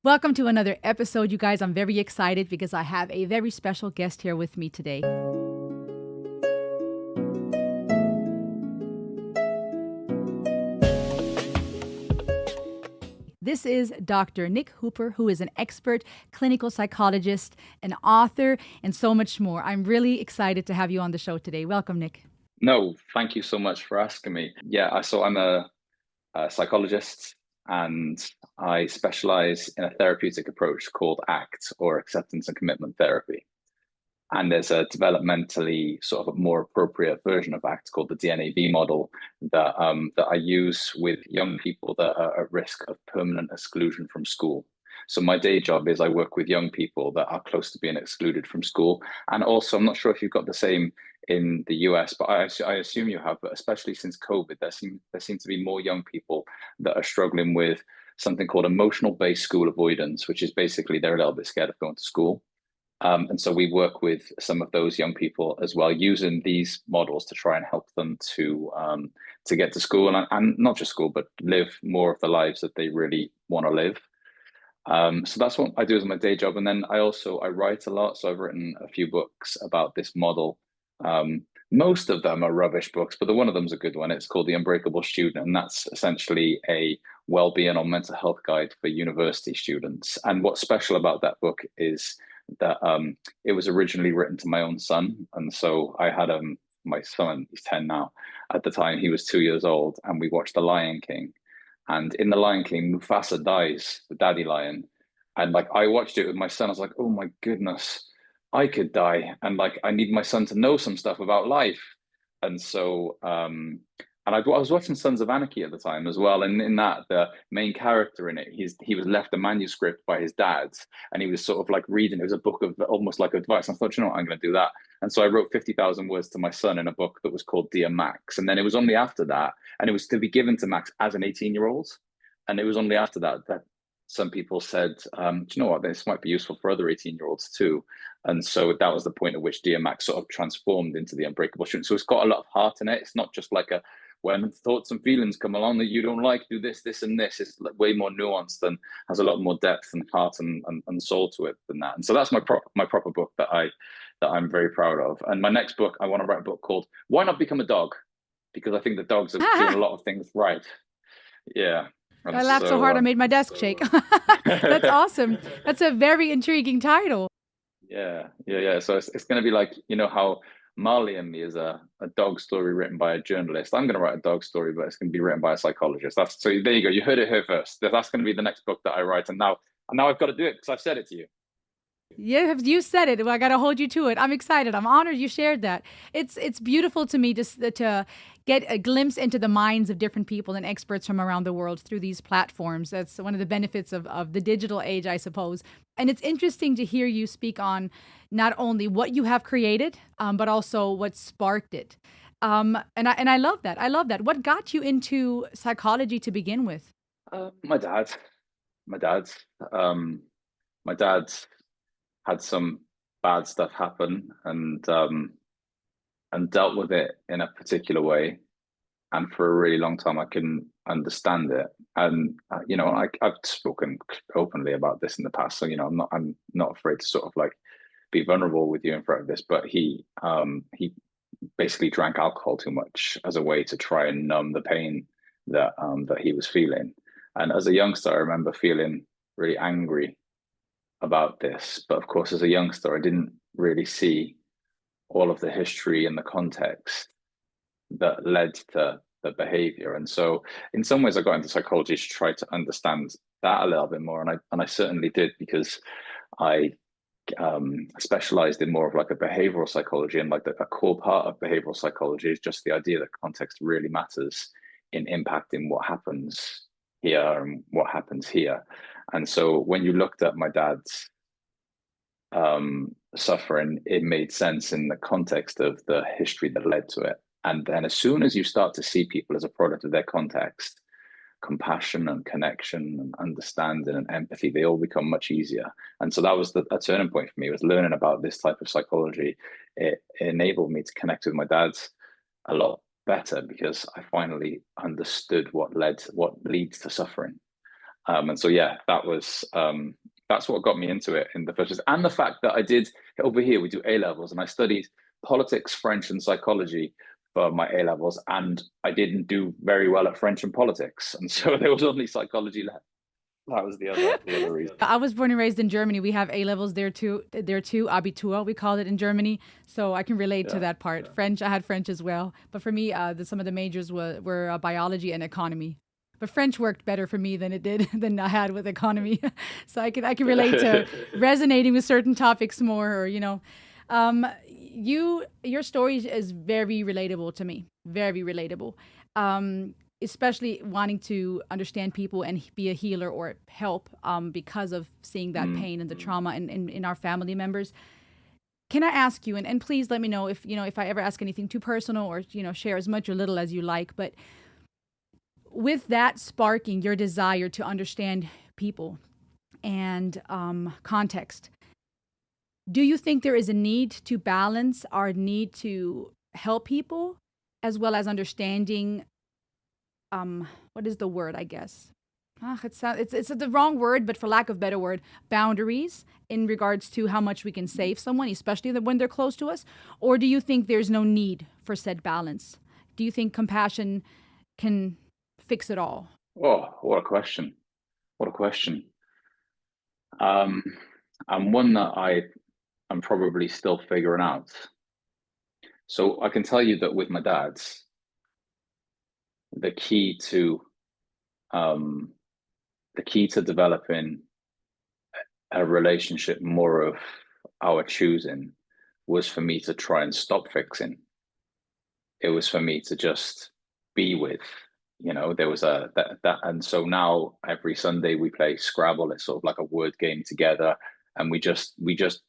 Welcome to another episode, you guys. I'm very excited because I have a very special guest here with me today. This is Dr. Nic Hooper, who is an expert clinical psychologist, an author, and so much more. I'm really excited to have you on the show today. Welcome, Nic. No, thank you so much for asking me. So I'm a psychologist and I specialize in a therapeutic approach called ACT, or acceptance and commitment therapy. And there's a developmentally sort of a more appropriate version of ACT called the DNAV model that I use with young people that are at risk of permanent exclusion from school. So my day job is I work with young people that are close to being excluded from school. And also, I'm not sure if you've got the same in the US, but I assume you have, but especially since COVID, there seem to be more young people that are struggling with something called emotional-based school avoidance, which is basically they're a little bit scared of going to school. And so we work with some of those young people as well, using these models to try and help them to get to school and not just school, but live more of the lives that they really want to live. So that's what I do as my day job, and then I write a lot. So I've written a few books about this model. Most of them are rubbish books, but one of them's a good one. It's called The Unbreakable Student, and that's essentially a well-being or mental health guide for university students. And what's special about that book is that it was originally written to my own son, and so I had my son, he's 10 now. At the time, he was 2 years old, and we watched The Lion King. And in The Lion King, Mufasa dies, the daddy lion. And like I watched it with my son, I was like, oh my goodness, I could die. And like I need my son to know some stuff about life. And so and I was watching Sons of Anarchy at the time as well. And in that, the main character in it, he was left a manuscript by his dad, and he was sort of like reading. It was a book of almost like advice. And I thought, you know what, I'm going to do that. And so I wrote 50,000 words to my son in a book that was called Dear Max. And then it was only after that, and it was to be given to Max as an 18-year-old. And it was only after that that some people said, do you know what, this might be useful for other 18-year-olds too. And so that was the point at which Dear Max sort of transformed into The Unbreakable Student. So it's got a lot of heart in it. It's not just like a when thoughts and feelings come along that you don't like, do this, this, and this. It's like way more nuanced and has a lot more depth and heart and soul to it than that. And so that's my proper book that I'm very proud of. And my next book, I want to write a book called Why Not Become a Dog? Because I think the dogs are doing a lot of things right. Yeah. I And laughed so hard I made my desk shake. That's awesome. That's a very intriguing title. yeah. So it's going to be like, you know, how Marley and Me is a dog story written by a journalist. I'm going to write a dog story, but it's going to be written by a psychologist. So there you go. You heard it here first. That's going to be the next book that I write. And now I've got to do it because I've said it to you. Yeah, you said it. Well, I got to hold you to it. I'm excited. I'm honored you shared that. It's beautiful to me to get a glimpse into the minds of different people and experts from around the world through these platforms. That's one of the benefits of the digital age, I suppose. And it's interesting to hear you speak on not only what you have created, but also what sparked it. And I love that. I love that. What got you into psychology to begin with? My dad, my dad, um, my dad had some bad stuff happen and dealt with it in a particular way. And for a really long time, I couldn't understand it. And you know, I've spoken openly about this in the past, so you know, I'm not afraid to sort of like be vulnerable with you in front of this. But he basically drank alcohol too much as a way to try and numb the pain that he was feeling. And as a youngster, I remember feeling really angry about this. But of course, as a youngster, I didn't really see all of the history and the context that led to the behavior. And so in some ways I got into psychology to try to understand that a little bit more. And I certainly did, because I specialized in more of like a behavioral psychology, and like a core part of behavioral psychology is just the idea that context really matters in impacting what happens here and what happens here. And so when you looked at my dad's suffering, it made sense in the context of the history that led to it. And then as soon as you start to see people as a product of their context, compassion and connection and understanding and empathy, they all become much easier. And so that was a turning point for me, was learning about this type of psychology. It enabled me to connect with my dad a lot better, because I finally understood what leads to suffering. And so yeah, that's what got me into it in the first place. And the fact that I did over here, we do A levels, and I studied politics, French, and psychology for my A levels, and I didn't do very well at French and politics, and so there was only psychology left. That was the other reason. I was born and raised in Germany. We have A levels there too. Abitur, we call it in Germany. So I can relate to Yeah. that part. French, I had French as well. But for me, some of the majors were biology and economy. But French worked better for me than it did than I had with economy. So I can relate to resonating with certain topics more, or your story is very relatable to me. Very relatable. Especially wanting to understand people and be a healer or help because of seeing that pain and the trauma in our family members. Can I ask you, and please let me know if I ever ask anything too personal, or share as much or little as you like, but with that sparking your desire to understand people and context, do you think there is a need to balance our need to help people as well as understanding what is the word, I guess? It's the wrong word, but for lack of better word, boundaries in regards to how much we can save someone, especially when they're close to us? Or do you think there's no need for said balance? Do you think compassion can fix it all? Oh, what a question! What a question! Um, and one that I'm probably still figuring out. So I can tell you that with my dad's, the key to um, the key to developing a relationship more of our choosing was for me to try and stop fixing. It was for me to just be with. There was that, and so now every Sunday we play Scrabble. It's sort of like a word game together, and we just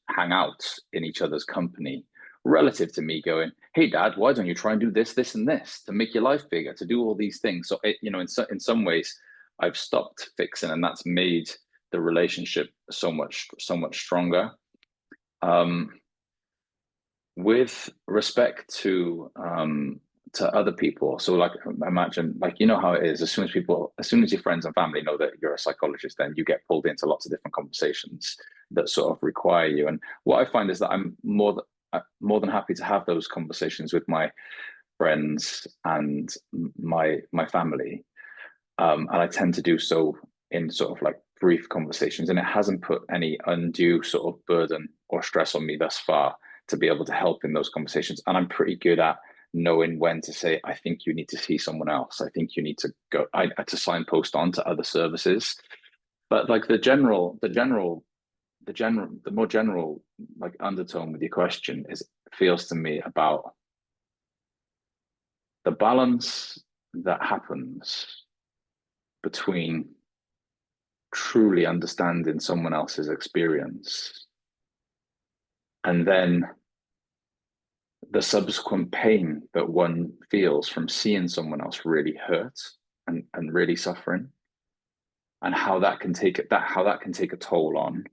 hang out in each other's company. Relative to me going, hey dad, why don't you try and do this, this, and this to make your life bigger, to do all these things? So in some ways, I've stopped fixing, and that's made the relationship so much stronger. With respect to other people, so like imagine, like how it is, as soon as your friends and family know that you're a psychologist, then you get pulled into lots of different conversations that sort of require you. And what I find is that I'm more than happy to have those conversations with my friends and my family, and I tend to do so in sort of like brief conversations, and it hasn't put any undue sort of burden or stress on me thus far to be able to help in those conversations. And I'm pretty good at knowing when to say, I think you need to see someone else. I think you need to go to signpost on to other services. But like the more general like undertone with your question feels to me about the balance that happens between truly understanding someone else's experience and then the subsequent pain that one feels from seeing someone else really hurt and really suffering, and how that can take a toll on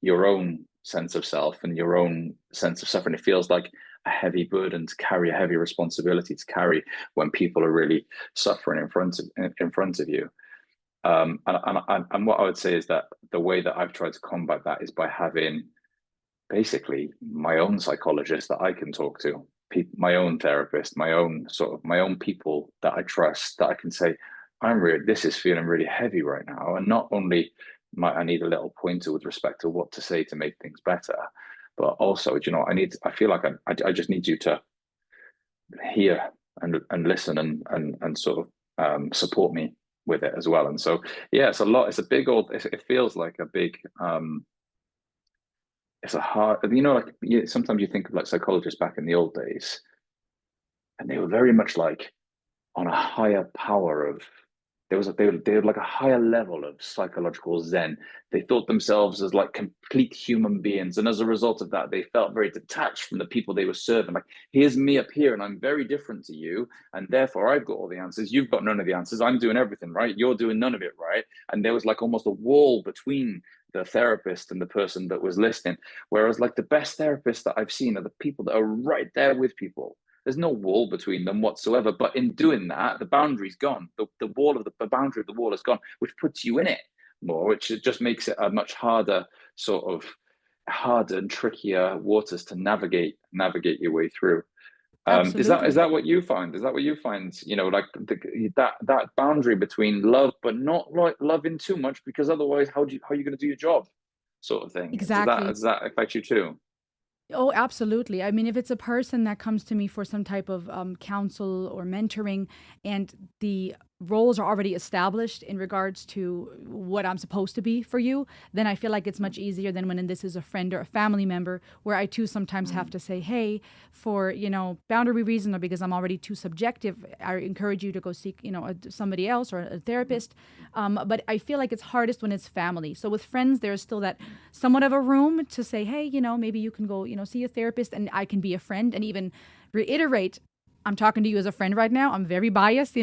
your own sense of self and your own sense of suffering. It feels like a heavy burden to carry, a heavy responsibility to carry when people are really suffering in front of you. And what I would say is that the way that I've tried to combat that is by having basically my own psychologist that I can talk to, my own therapist, my own people that I trust, that I can say, this is feeling really heavy right now. And not only might I need a little pointer with respect to what to say to make things better, but also, I feel like I just need you to hear and listen and sort of support me with it as well. And so, yeah, it's a big it feels like a big, it's a hard, like sometimes you think of like psychologists back in the old days, and they were very much like on a higher power of, they had like a higher level of psychological zen. They thought themselves as like complete human beings, and as a result of that, they felt very detached from the people they were serving. Like, here's me up here, and I'm very different to you, and therefore I've got all the answers. You've got none of the answers. I'm doing everything right. You're doing none of it right. And there was like almost a wall between the therapist and the person that was listening. Whereas like the best therapists that I've seen are the people that are right there with people, There's no wall between them whatsoever. But in doing that, the boundary's gone. The wall of the boundary of the wall is gone, which puts you in it more, which just makes it a much harder sort of harder and trickier waters to navigate your way through. Is Absolutely. that what you find? Is that what you find? You know, like that boundary between love, but not like loving too much, because otherwise, how are you going to do your job, sort of thing? Exactly. Does that affect you too? Oh, absolutely. I mean, if it's a person that comes to me for some type of counsel or mentoring, and the roles are already established in regards to what I'm supposed to be for you, then I feel like it's much easier than when this is a friend or a family member, where I too sometimes have Mm, to say, hey, for, boundary reason or because I'm already too subjective, I encourage you to go seek, somebody else or a therapist. But I feel like it's hardest when it's family. So with friends, there's still that somewhat of a room to say, hey, maybe you can go, see a therapist, and I can be a friend and even reiterate, I'm talking to you as a friend right now. I'm very biased,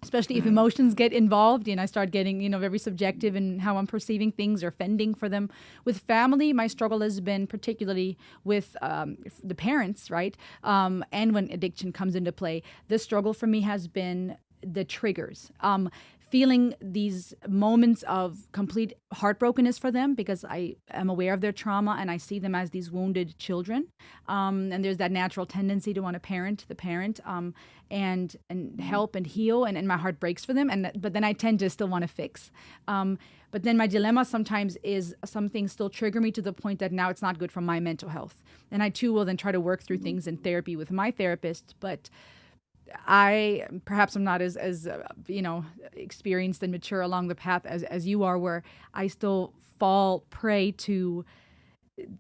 especially if mm, emotions get involved and I start getting, very subjective in how I'm perceiving things or fending for them. With family, my struggle has been particularly with the parents, right? And when addiction comes into play, the struggle for me has been the triggers. Feeling these moments of complete heartbrokenness for them because I am aware of their trauma and I see them as these wounded children. And there's that natural tendency to want to parent the parent, and mm. help and heal, and my heart breaks for them. But then I tend to still want to fix. But then my dilemma sometimes is some things still trigger me to the point that now it's not good for my mental health. And I too will then try to work through things in therapy with my therapist, but I perhaps I'm not as experienced and mature along the path as you are, where I still fall prey to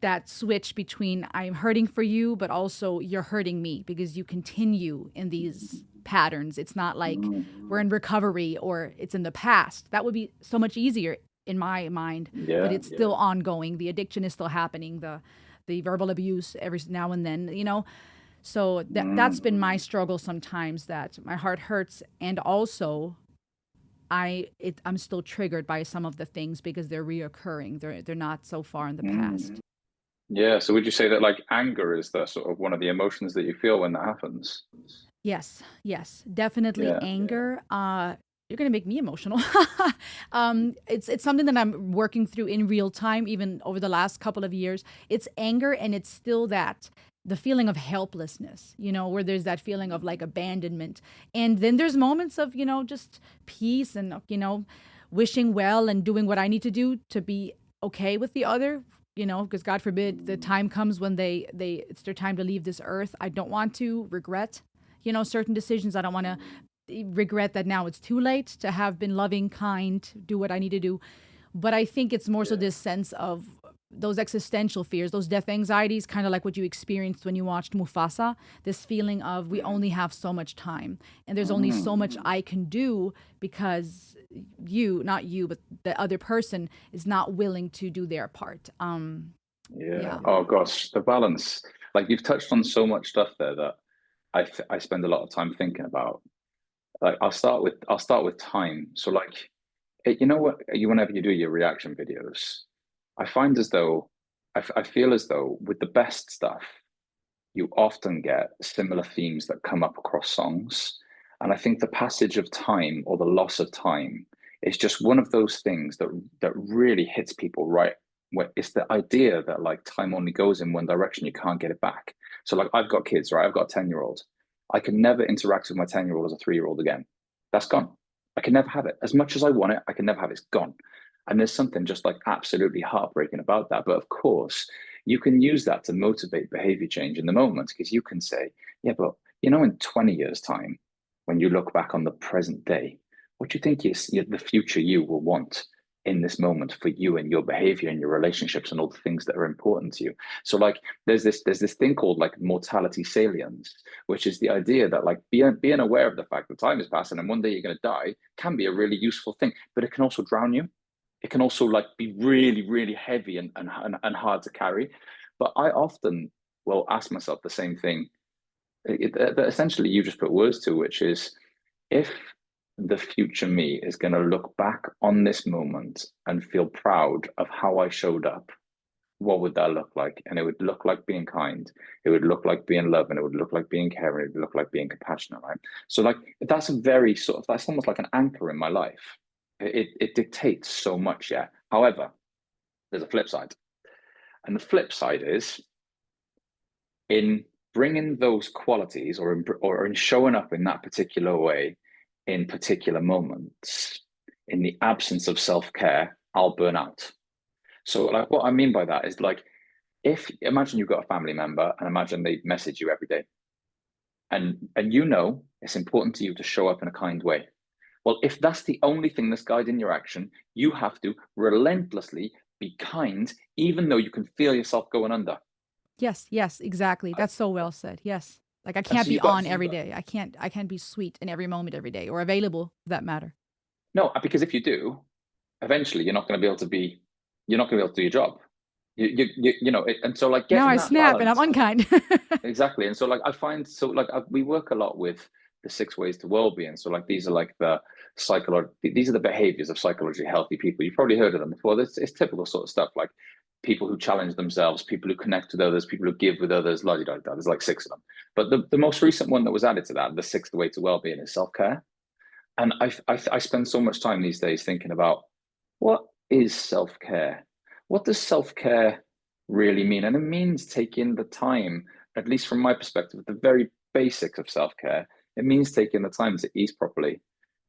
that switch between I'm hurting for you, but also you're hurting me because you continue in these patterns. It's not like Mm. we're in recovery or it's in the past. That would be so much easier in my mind, but Yeah. it's still ongoing. The addiction is still happening. The verbal abuse every now and then. So that's Mm. been my struggle sometimes, that my heart hurts, and also I'm still triggered by some of the things because they're reoccurring. They're not so far in the past. Mm. Yeah. So would you say that like anger is the sort of one of the emotions that you feel when that happens? Yes, yes, definitely Yeah. anger. You're gonna make me emotional. It's something that I'm working through in real time, even over the last couple of years. It's anger, and it's still that the feeling of helplessness, where there's that feeling of like abandonment, and then there's moments of just peace and wishing well and doing what I need to do to be okay with the other. Because God forbid the time comes when they it's their time to leave this earth. I don't want to regret certain decisions. I don't want to regret that now it's too late to have been loving, kind, do what I need to do. But I think it's more so this sense of those existential fears, those death anxieties, kind of like what you experienced when you watched Mufasa, this feeling of we only have so much time and there's only Mm. so much I can do because not you, but the other person is not willing to do their part. Yeah. Yeah. Oh gosh, the balance. Like you've touched on so much stuff there that I spend a lot of time thinking about. Like I'll start with time. So like you know what, you whenever you do your reaction videos, I find as though I feel as though with the best stuff, you often get similar themes that come up across songs. And I think the passage of time or the loss of time is just one of those things that really hits people right. Where it's the idea that like time only goes in one direction, you can't get it back. So like I've got kids, right? I've got a 10-year-old. I can never interact with my 10-year-old as a 3-year-old again. That's gone. I can never have it. As much as I want it, I can never have it. It's gone. And there's something just like absolutely heartbreaking about that. But of course, you can use that to motivate behavior change in the moment, because you can say, yeah, but in 20 years' time, when you look back on the present day, what do you think is the future you will want in this moment for you and your behavior and your relationships and all the things that are important to you? So like there's this thing called like mortality salience, which is the idea that like being aware of the fact that time is passing and one day you're going to die can be a really useful thing, but it can also drown you. It can also like be really, really heavy and hard to carry. But I often will ask myself the same thing that essentially you just put words to, which is if the future me is going to look back on this moment and feel proud of how I showed up, what would that look like? And it would look like being kind. It would look like being loving. It would look like being caring. It would look like being compassionate, right? So like that's a very sort of, that's almost like an anchor in my life. It dictates so much, yeah. However, there's a flip side. And the flip side is in bringing those qualities or in showing up in that particular way in particular moments, in the absence of self-care, I'll burn out. So like what I mean by that is like, if imagine you've got a family member and imagine they message you every day and you know it's important to you to show up in a kind way. Well, if that's the only thing that's guiding your action, you have to relentlessly be kind, even though you can feel yourself going under. Yes, yes, exactly. That's so well said. Yes. Like I And can't so be you've got on every day. I can't be sweet in every moment every day or available for that matter. no, because if you do, eventually you're not going to be able to be, you're not going to be able to do your job. You know, and so like Now getting I that snap and I'm balance. unkind. Exactly. And so like I find so like we work a lot with the 6 ways to well-being. So like these are like the these are the behaviors of psychologically healthy people. You've probably heard of them before. It's typical sort of stuff like people who challenge themselves, people who connect with others, people who give with others, la da da. There's like 6 of them. But the most recent one that was added to that, the 6th way to well-being, is self-care. And I spend so much time these days thinking about what is self-care? What does self-care really mean? And it means taking the time, at least from my perspective, the very basics of self-care. It means taking the time to eat properly.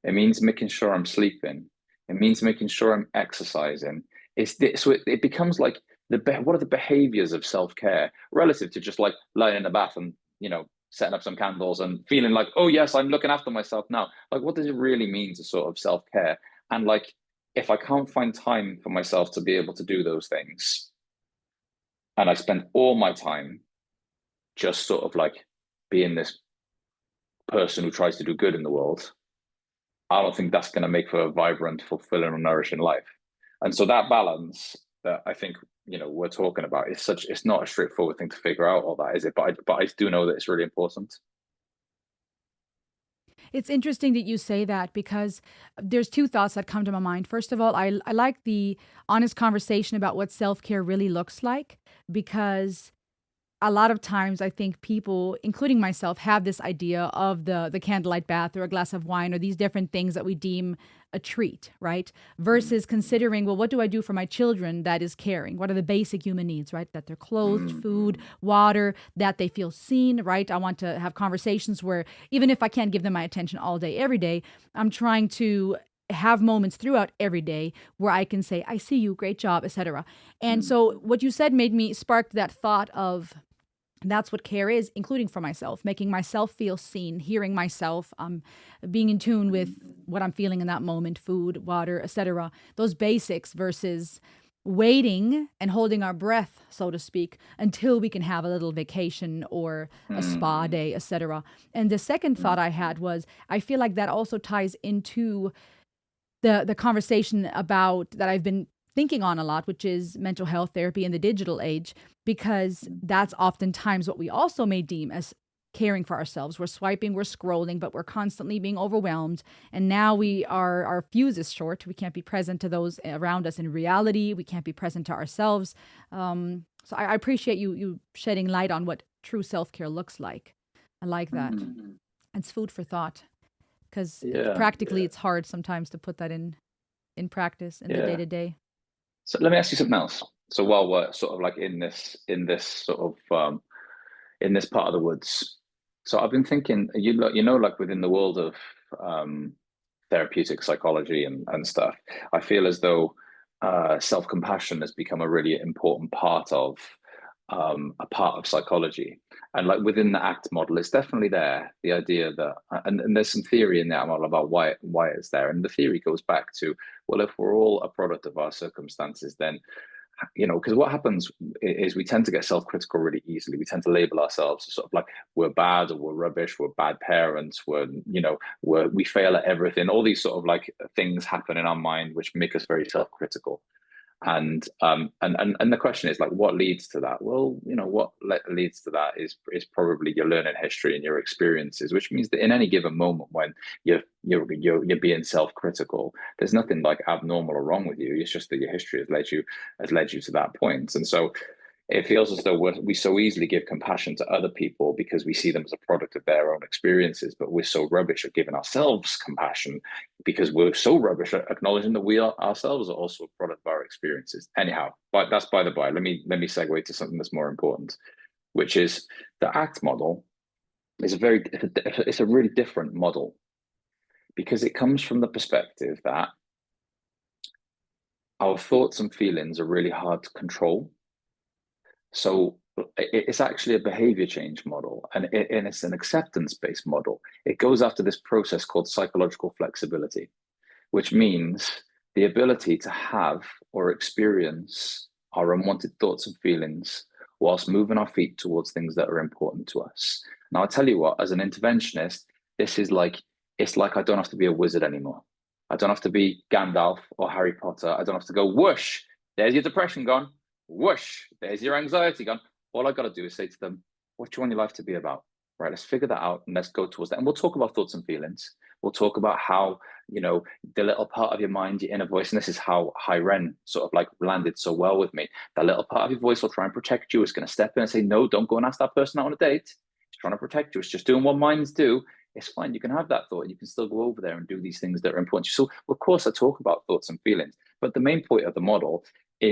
It means making sure I'm sleeping. It means making sure I'm exercising. So it becomes like what are the behaviors of self-care relative to just like lying in the bath and setting up some candles and feeling like, oh yes, I'm looking after myself now. Like, what does it really mean to sort of self-care? And like, if I can't find time for myself to be able to do those things, and I spend all my time just sort of like being this person who tries to do good in the world, I don't think that's going to make for a vibrant, fulfilling, and nourishing life. And so that balance that I think we're talking about is it's not a straightforward thing to figure out all that, is it? But I do know that it's really important. It's interesting that you say that because there's two thoughts that come to my mind. First of all, I like the honest conversation about what self care really looks like because a lot of times I think people, including myself, have this idea of the candlelight bath or a glass of wine or these different things that we deem a treat, right? Versus considering, well, what do I do for my children that is caring? What are the basic human needs, right? That they're clothed, food, water, that they feel seen, right? I want to have conversations where even if I can't give them my attention all day, every day, I'm trying to have moments throughout every day where I can say, I see you, great job, etc. And so what you said made me spark that thought of that's what care is, including for myself, making myself feel seen, hearing myself, being in tune with what I'm feeling in that moment, food, water, etc. Those basics versus waiting and holding our breath, so to speak, until we can have a little vacation or a spa day, etc. And the second thought I had was, I feel like that also ties into the conversation about that I've been thinking on a lot, which is mental health therapy in the digital age, because that's oftentimes what we also may deem as caring for ourselves. We're swiping, we're scrolling, but we're constantly being overwhelmed. And now our fuse is short. We can't be present to those around us in reality. We can't be present to ourselves. So I appreciate you shedding light on what true self-care looks like. I like that. It's food for thought because practically it's hard sometimes to put that in practice in the day to day. So let me ask you something else. So while we're sort of like in this sort of in this part of the woods, so I've been thinking, like within the world of therapeutic psychology and stuff, I feel as though self-compassion has become a really important a part of psychology. And like within the ACT model, it's definitely there. The idea that, and there's some theory in that model about why it's there. And the theory goes back to, well, if we're all a product of our circumstances, then because what happens is we tend to get self-critical really easily. We tend to label ourselves as sort of like we're bad or we're rubbish, we're bad parents, we fail at everything. All these sort of like things happen in our mind which make us very self-critical. And the question is like, what leads to that? Well, what leads to that is probably your learning history and your experiences, which means that in any given moment when you're being self-critical, there's nothing like abnormal or wrong with you. It's just that your history has led you to that point. And so it feels as though we so easily give compassion to other people because we see them as a product of their own experiences, but we're so rubbish at giving ourselves compassion because we're so rubbish at acknowledging that we ourselves are also a product of our experiences. Anyhow, but that's by the by. Let me segue to something that's more important, which is the ACT model is it's a really different model because it comes from the perspective that our thoughts and feelings are really hard to control. So it's actually a behavior change model, and it's an acceptance-based model. It goes after this process called psychological flexibility, which means the ability to have or experience our unwanted thoughts and feelings whilst moving our feet towards things that are important to us. Now, I'll tell you what, as an interventionist, it's like I don't have to be a wizard anymore. I don't have to be Gandalf or Harry Potter. I don't have to go, whoosh, there's your depression gone. Whoosh, there's your anxiety gone. All I got to do is say to them, what do you want your life to be about? Right, let's figure that out and let's go towards that. And we'll talk about thoughts and feelings. We'll talk about how, the little part of your mind, your inner voice, and this is how Hiren sort of like landed so well with me. That little part of your voice will try and protect you. It's going to step in and say, no, don't go and ask that person out on a date. It's trying to protect you. It's just doing what minds do. It's fine. You can have that thought. You can still go over there and do these things that are important to you. So, of course, I talk about thoughts and feelings. But the main point of the model,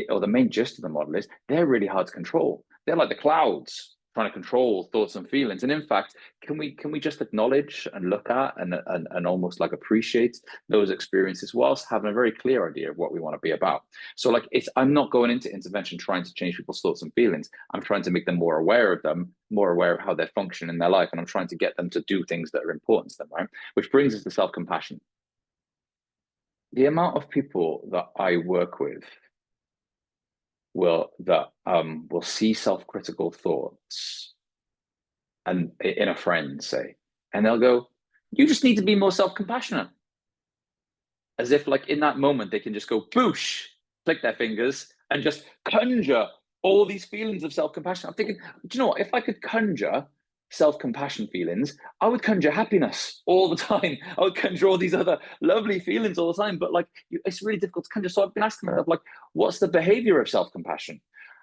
or the main gist of the model, is they're really hard to control. They're like the clouds trying to control thoughts and feelings. And in fact, can we just acknowledge and look at and almost like appreciate those experiences whilst having a very clear idea of what we want to be about? So like I'm not going into intervention trying to change people's thoughts and feelings. I'm trying to make them more aware of them, more aware of how they're functioning in their life. And I'm trying to get them to do things that are important to them, right? Which brings us to self-compassion. The amount of people that I work with will see self-critical thoughts and in a friend, say, and they'll go, you just need to be more self-compassionate. As if like in that moment they can just go boosh, click their fingers and just conjure all these feelings of self-compassion. I'm thinking, do you know what? If I could conjure self-compassion feelings, I would conjure happiness all the time. I would conjure all these other lovely feelings all the time. But like, it's really difficult to conjure. So I've been asking myself, like, what's the behavior of self-compassion?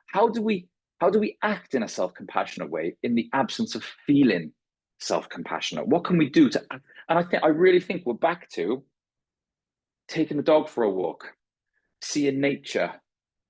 How do we act in a self-compassionate way in the absence of feeling self-compassionate? What can we do to act? And I really think we're back to taking the dog for a walk, seeing nature.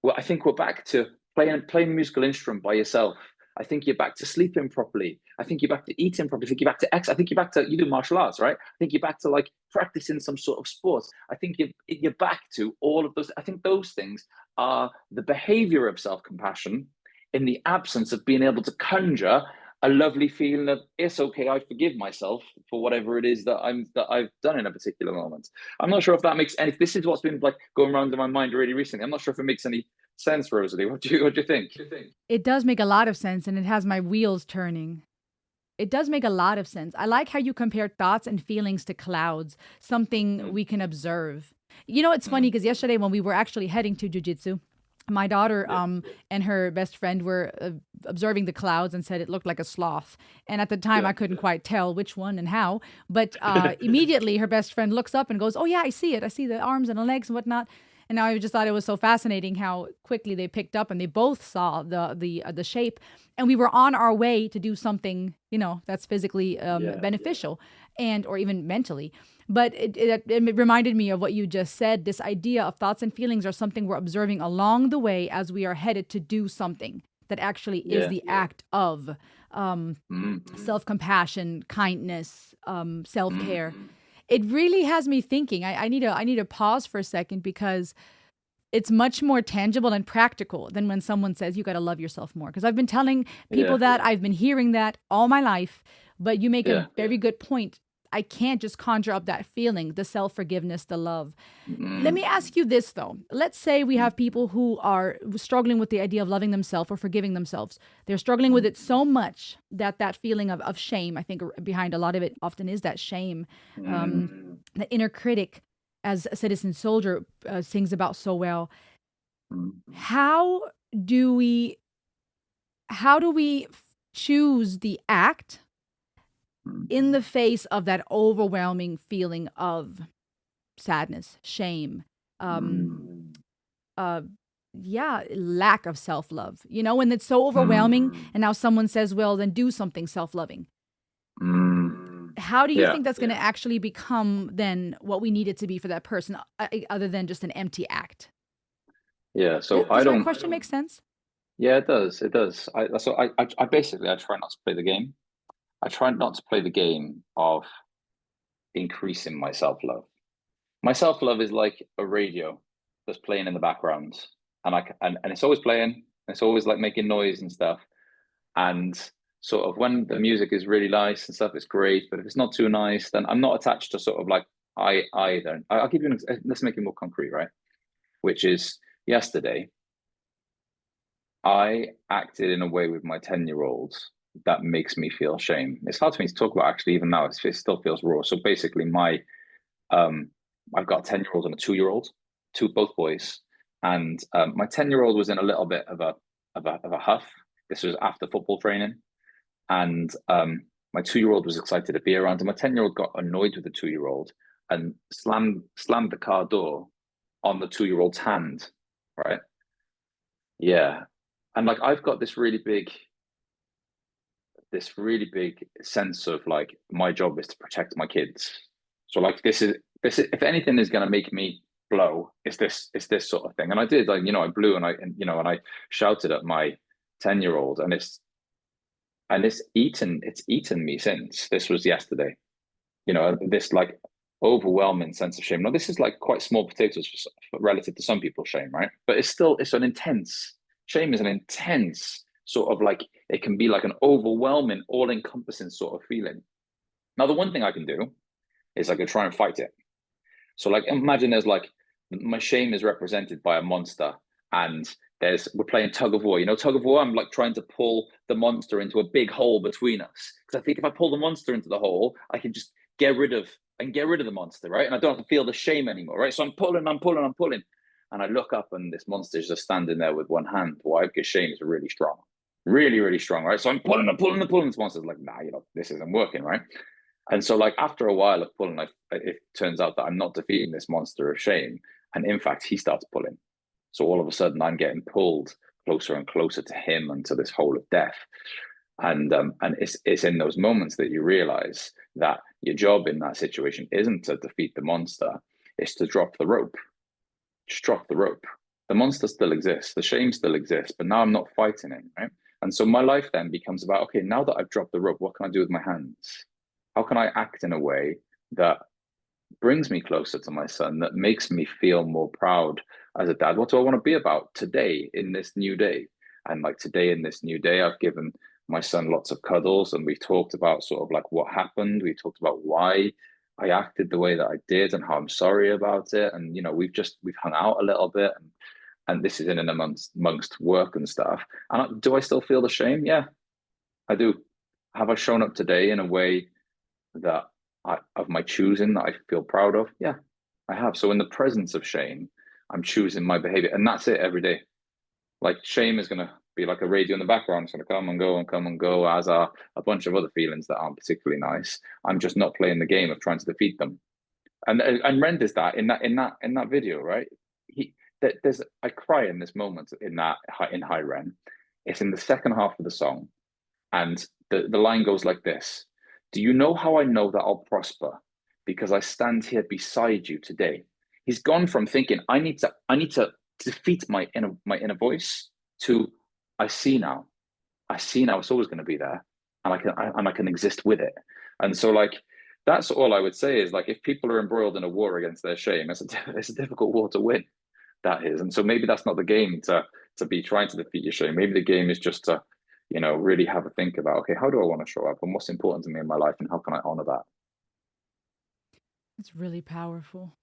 Well, I think we're back to playing a musical instrument by yourself. I think you're back to sleeping properly. I think you're back to eating properly. I think you're back to I think you're back to, you do martial arts, right? I think you're back to like practicing some sort of sport. I think you're back to all of those. I think those things are the behavior of self-compassion in the absence of being able to conjure a lovely feeling of it's okay, I forgive myself for whatever it is that I've done in a particular moment. I'm not sure if that makes any. This is what's been like going around in my mind really recently. I'm not sure if it makes any sense, Rosalie. What do you think? It does make a lot of sense, and it has my wheels turning. It does make a lot of sense. I like how you compare thoughts and feelings to clouds, something we can observe. It's funny because yesterday when we were actually heading to jujitsu, my daughter and her best friend were observing the clouds and said it looked like a sloth. And at the time, I couldn't quite tell which one and how. But immediately, her best friend looks up and goes, "Oh yeah, I see it. I see the arms and the legs and whatnot." And I just thought it was so fascinating how quickly they picked up and they both saw the shape. And we were on our way to do something, that's physically beneficial or even mentally. But it reminded me of what you just said. This idea of thoughts and feelings are something we're observing along the way as we are headed to do something that actually is the act of self-compassion, kindness, self-care. It really has me thinking. I need to pause for a second because it's much more tangible and practical than when someone says you got to love yourself more. Because I've been telling people that, I've been hearing that all my life, but you make a very good point. I can't just conjure up that feeling, the self-forgiveness, the love. Let me ask you this, though. Let's say we have people who are struggling with the idea of loving themselves or forgiving themselves. They're struggling with it so much that feeling of shame, I think behind a lot of it often is that shame. The inner critic, as a citizen soldier sings about so well. mm, How do we choose the act mm, in the face of that overwhelming feeling of sadness, shame, um, mm, uh, yeah, lack of self love. When it's so mm, overwhelming, and now someone says, well, then do something self loving. mm. How do you Yeah. think that's going to actually become then what we need it to be for that person, other than just an empty act? Yeah. So I Does my don't. question make sense? Yeah, it does. It does. I basically I try not to play the game. I try not to play the game of increasing my self-love. My self-love is like a radio that's playing in the background, and it's always playing. It's always like making noise and stuff. And sort of when the music is really nice and stuff, it's great. But if it's not too nice, then I'm not attached to sort of like I either. I'll give you let's make it more concrete, right? Which is yesterday, I acted in a way with my 10-year-old that makes me feel shame. It's hard for me to talk about actually, even now. It still feels raw. So basically, um, I've got a 10-year-old and a 2-year-old, both boys, and my 10-year-old was in a little bit of a huff. This was after football training, and my 2-year-old was excited to be around, and my 10-year-old got annoyed with the 2-year-old and slammed the car door on the 2-year-old's hand. Right? Yeah, and like I've got this really big sense of like my job is to protect my kids. So like this is if anything is going to make me blow, it's this sort of thing. And I did like I blew and I shouted at my 10-year-old, and it's eaten me since. This was yesterday. This like overwhelming sense of shame. Now this is like quite small potatoes relative to some people's shame, right? But it's an intense shame is an intense sort of like it can be like an overwhelming, all-encompassing sort of feeling. Now the one thing I can do is I could try and fight it. So like imagine there's like my shame is represented by a monster, and we're playing tug of war. Tug of war, I'm like trying to pull the monster into a big hole between us. Because I think if I pull the monster into the hole, I can get rid of the monster, right? And I don't have to feel the shame anymore, right? So I'm pulling, I'm pulling, I'm pulling. And I look up and this monster is just standing there with one hand. Why? Because shame is really strong. Really, really strong, right? So I'm pulling, I'm pulling, I'm pulling. This monster's like, nah, this isn't working, right? And so, like, after a while of pulling, it turns out that I'm not defeating this monster of shame. And in fact, he starts pulling. So all of a sudden, I'm getting pulled closer and closer to him and to this hole of death. And it's in those moments that you realize that your job in that situation isn't to defeat the monster, it's to drop the rope. Just drop the rope. The monster still exists, the shame still exists, but now I'm not fighting it, right? And so my life then becomes about, okay, now that I've dropped the rope, what can I do with my hands? How can I act in a way that brings me closer to my son, that makes me feel more proud as a dad? What do I want to be about today in this new day? And like today in this new day, I've given my son lots of cuddles, and we've talked about sort of like what happened. We talked about why I acted the way that I did and how I'm sorry about it. And we've hung out a little bit, and this is in and amongst work and stuff. And do I still feel the shame? Yeah, I do. Have I shown up today in a way that of my choosing that I feel proud of? Yeah, I have. So in the presence of shame, I'm choosing my behavior, and that's it every day. Like shame is gonna be like a radio in the background. It's gonna come and go and come and go, as are a bunch of other feelings that aren't particularly nice. I'm just not playing the game of trying to defeat them. And Ren does that in that video, right? He there's I cry in this moment in High Ren. It's in the second half of the song, and the line goes like this: Do you know how I know that I'll prosper? Because I stand here beside you today. He's gone from thinking I need to defeat my inner voice to I see now. I see now it's always going to be there, and I can exist with it. And so like that's all I would say is like if people are embroiled in a war against their shame, it's a difficult war to win. That is, and so maybe that's not the game to be trying to defeat your shame. Maybe the game is just to really have a think about, okay, how do I want to show up and what's important to me in my life and how can I honor that? It's really powerful.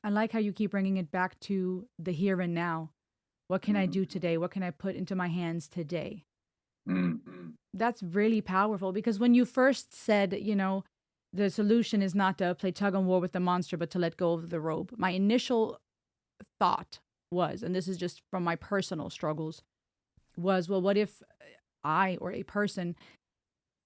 I like how you keep bringing it back to the here and now. What can I Mm, do today? What can I put into my hands today? mm, That's really powerful because when you first said, the solution is not to play tug and war with the monster, but to let go of the rope, my initial thought was, and this is just from my personal struggles, was, well, what if I or a person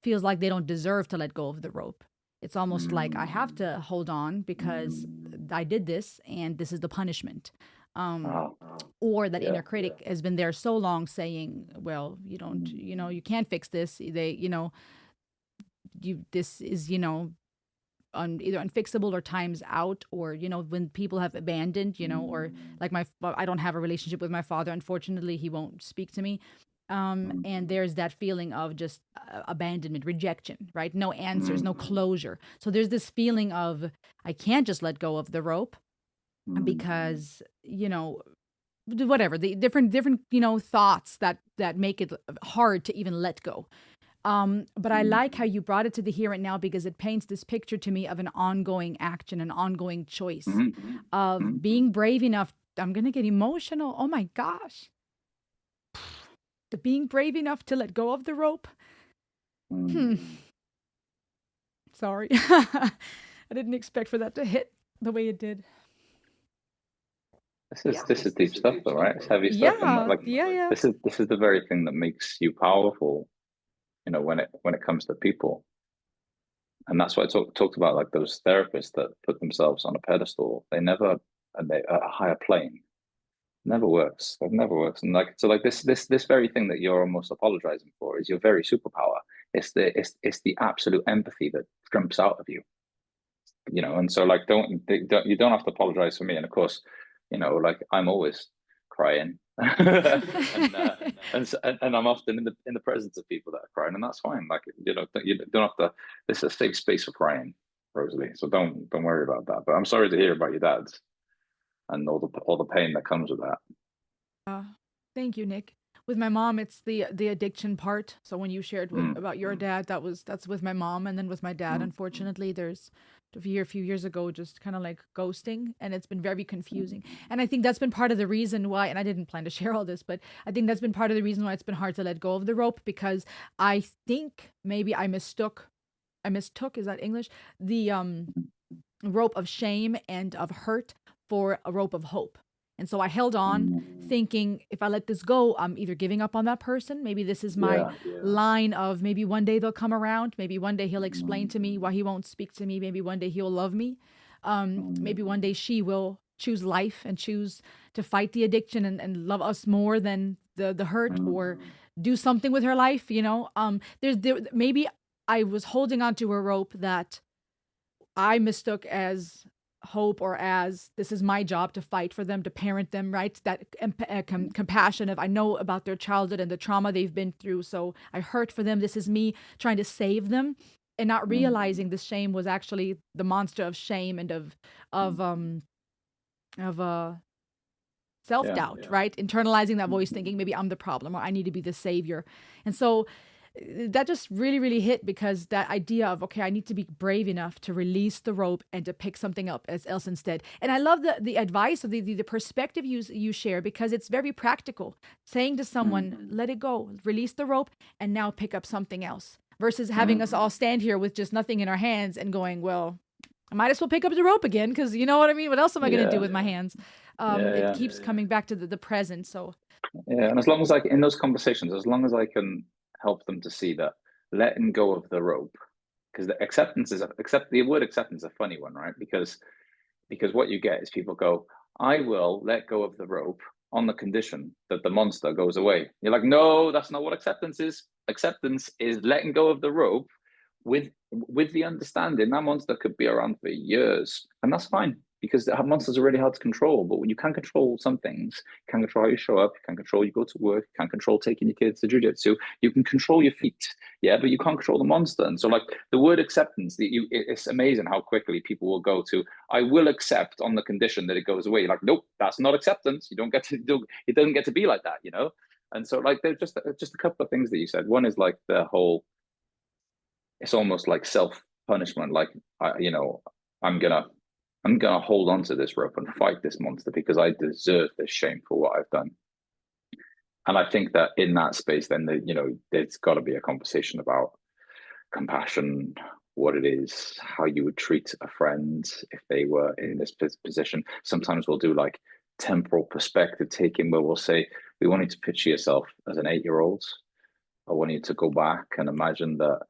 feels like they don't deserve to let go of the rope? It's almost like I have to hold on because I did this and this is the punishment. Um, Ah, or that yeah. inner critic has been there so long saying, well, you don't, you can't fix this. This is, either unfixable or times out, or, when people have abandoned, or like I don't have a relationship with my father. Unfortunately, he won't speak to me. And there's that feeling of just abandonment, rejection, right? No answers, no closure. So there's this feeling of, I can't just let go of the rope because, whatever the different thoughts that make it hard to even let go. But I like how you brought it to the here and now, because it paints this picture to me of an ongoing action, an ongoing choice of being brave enough. I'm gonna get emotional, oh my gosh. The being brave enough to let go of the rope. Sorry. I didn't expect for that to hit the way it did. This is deep stuff, though, right? It's heavy stuff, and Yeah, like yeah. this is the very thing that makes you powerful, when it comes to people. And that's why I talked about, like, those therapists that put themselves on a pedestal. They never, and they at a higher plane. Never works. It never works. And like, so like this very thing that you're almost apologizing for is your very superpower. It's the absolute empathy that jumps out of you. And so, like, you don't have to apologize for me. And of course, like, I'm always crying. And I'm often in the presence of people that are crying, and that's fine. Like, you don't have to. This is a safe space for crying, Rosalie. So don't worry about that. But I'm sorry to hear about your dad and all the pain that comes with that. Thank you, Nick. With my mom, it's the addiction part. So when you shared about your dad, that's with my mom, and then with my dad, unfortunately, there's a few years ago, just kind of like ghosting, and it's been very confusing. And I think that's been part of the reason why. And I didn't plan to share all this, but I think that's been part of the reason why it's been hard to let go of the rope, because I think maybe I mistook. Is that English? The rope of shame and of hurt for a rope of hope. And so I held on thinking, if I let this go, I'm either giving up on that person. Maybe this is my line of, maybe one day they'll come around. Maybe one day he'll explain to me why he won't speak to me. Maybe one day he'll love me. Maybe one day she will choose life and choose to fight the addiction and love us more than the hurt, or do something with her life. Maybe I was holding on to a rope that I mistook as hope, or as, this is my job to fight for them, to parent them, right? That compassion of, I know about their childhood and the trauma they've been through, so I hurt for them. This is me trying to save them, and not realizing this shame was actually the monster of shame and of self-doubt, right? Internalizing that voice, thinking maybe I'm the problem, or I need to be the savior. And so that just really, really hit, because that idea of, okay, I need to be brave enough to release the rope and to pick something up else instead. And I love the advice of the perspective you share, because it's very practical. Saying to someone, let it go, release the rope, and now pick up something else, versus having us all stand here with just nothing in our hands and going, well, I might as well pick up the rope again, because you know what I mean? What else am I going to do with my hands? It keeps coming back to the present. So And as long as in those conversations, as long as I can help them to see that letting go of the rope, because the word acceptance is a funny one, right? Because what you get is people go, I will let go of the rope on the condition that the monster goes away. You're like, no, that's not what acceptance is. Acceptance is letting go of the rope with the understanding that monster could be around for years, and that's fine, because monsters are really hard to control. But when you can control some things, you can control how you show up, you can control you go to work, you can control taking your kids to jiu-jitsu, you can control your feet, but you can't control the monster. And so, like, the word acceptance, it's amazing how quickly people will go to, I will accept on the condition that it goes away. You're like, nope, that's not acceptance. You don't get to do it. Doesn't get to be like that, And so, like, there's just a couple of things that you said. One is like the whole, it's almost like self-punishment. Like, I'm gonna hold on to this rope and fight this monster because I deserve this shame for what I've done. And I think that in that space, then there's got to be a conversation about compassion, what it is, how you would treat a friend if they were in this position. Sometimes we'll do like temporal perspective taking, where we'll say, we want you to picture yourself as an 8-year-old. I want you to go back and imagine that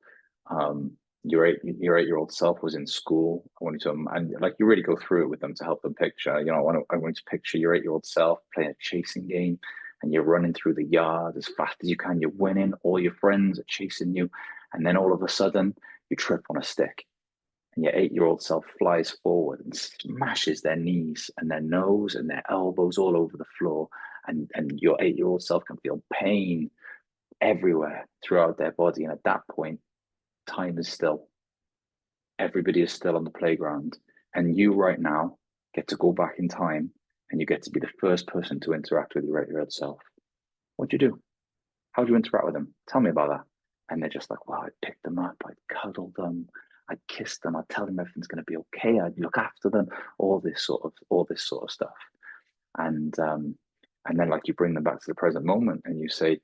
your 8-year-old self was in school. I want you to, and like, you really go through it with them to help them picture. I want you to picture your 8-year-old self playing a chasing game, and you're running through the yard as fast as you can. You're winning. All your friends are chasing you, and then all of a sudden you trip on a stick, and your 8-year-old self flies forward and smashes their knees and their nose and their elbows all over the floor, and your 8-year-old self can feel pain everywhere throughout their body. And at that point, time is still. Everybody is still on the playground, and you right now get to go back in time, and you get to be the first person to interact with your 8-year-old self. What'd you do? How do you interact with them? Tell me about that. And they're just like, well, I'd pick them up, I'd cuddle them, I'd kiss them, I'd tell them everything's going to be okay, I'd look after them, all this sort of stuff. And then, like, you bring them back to the present moment, and you say,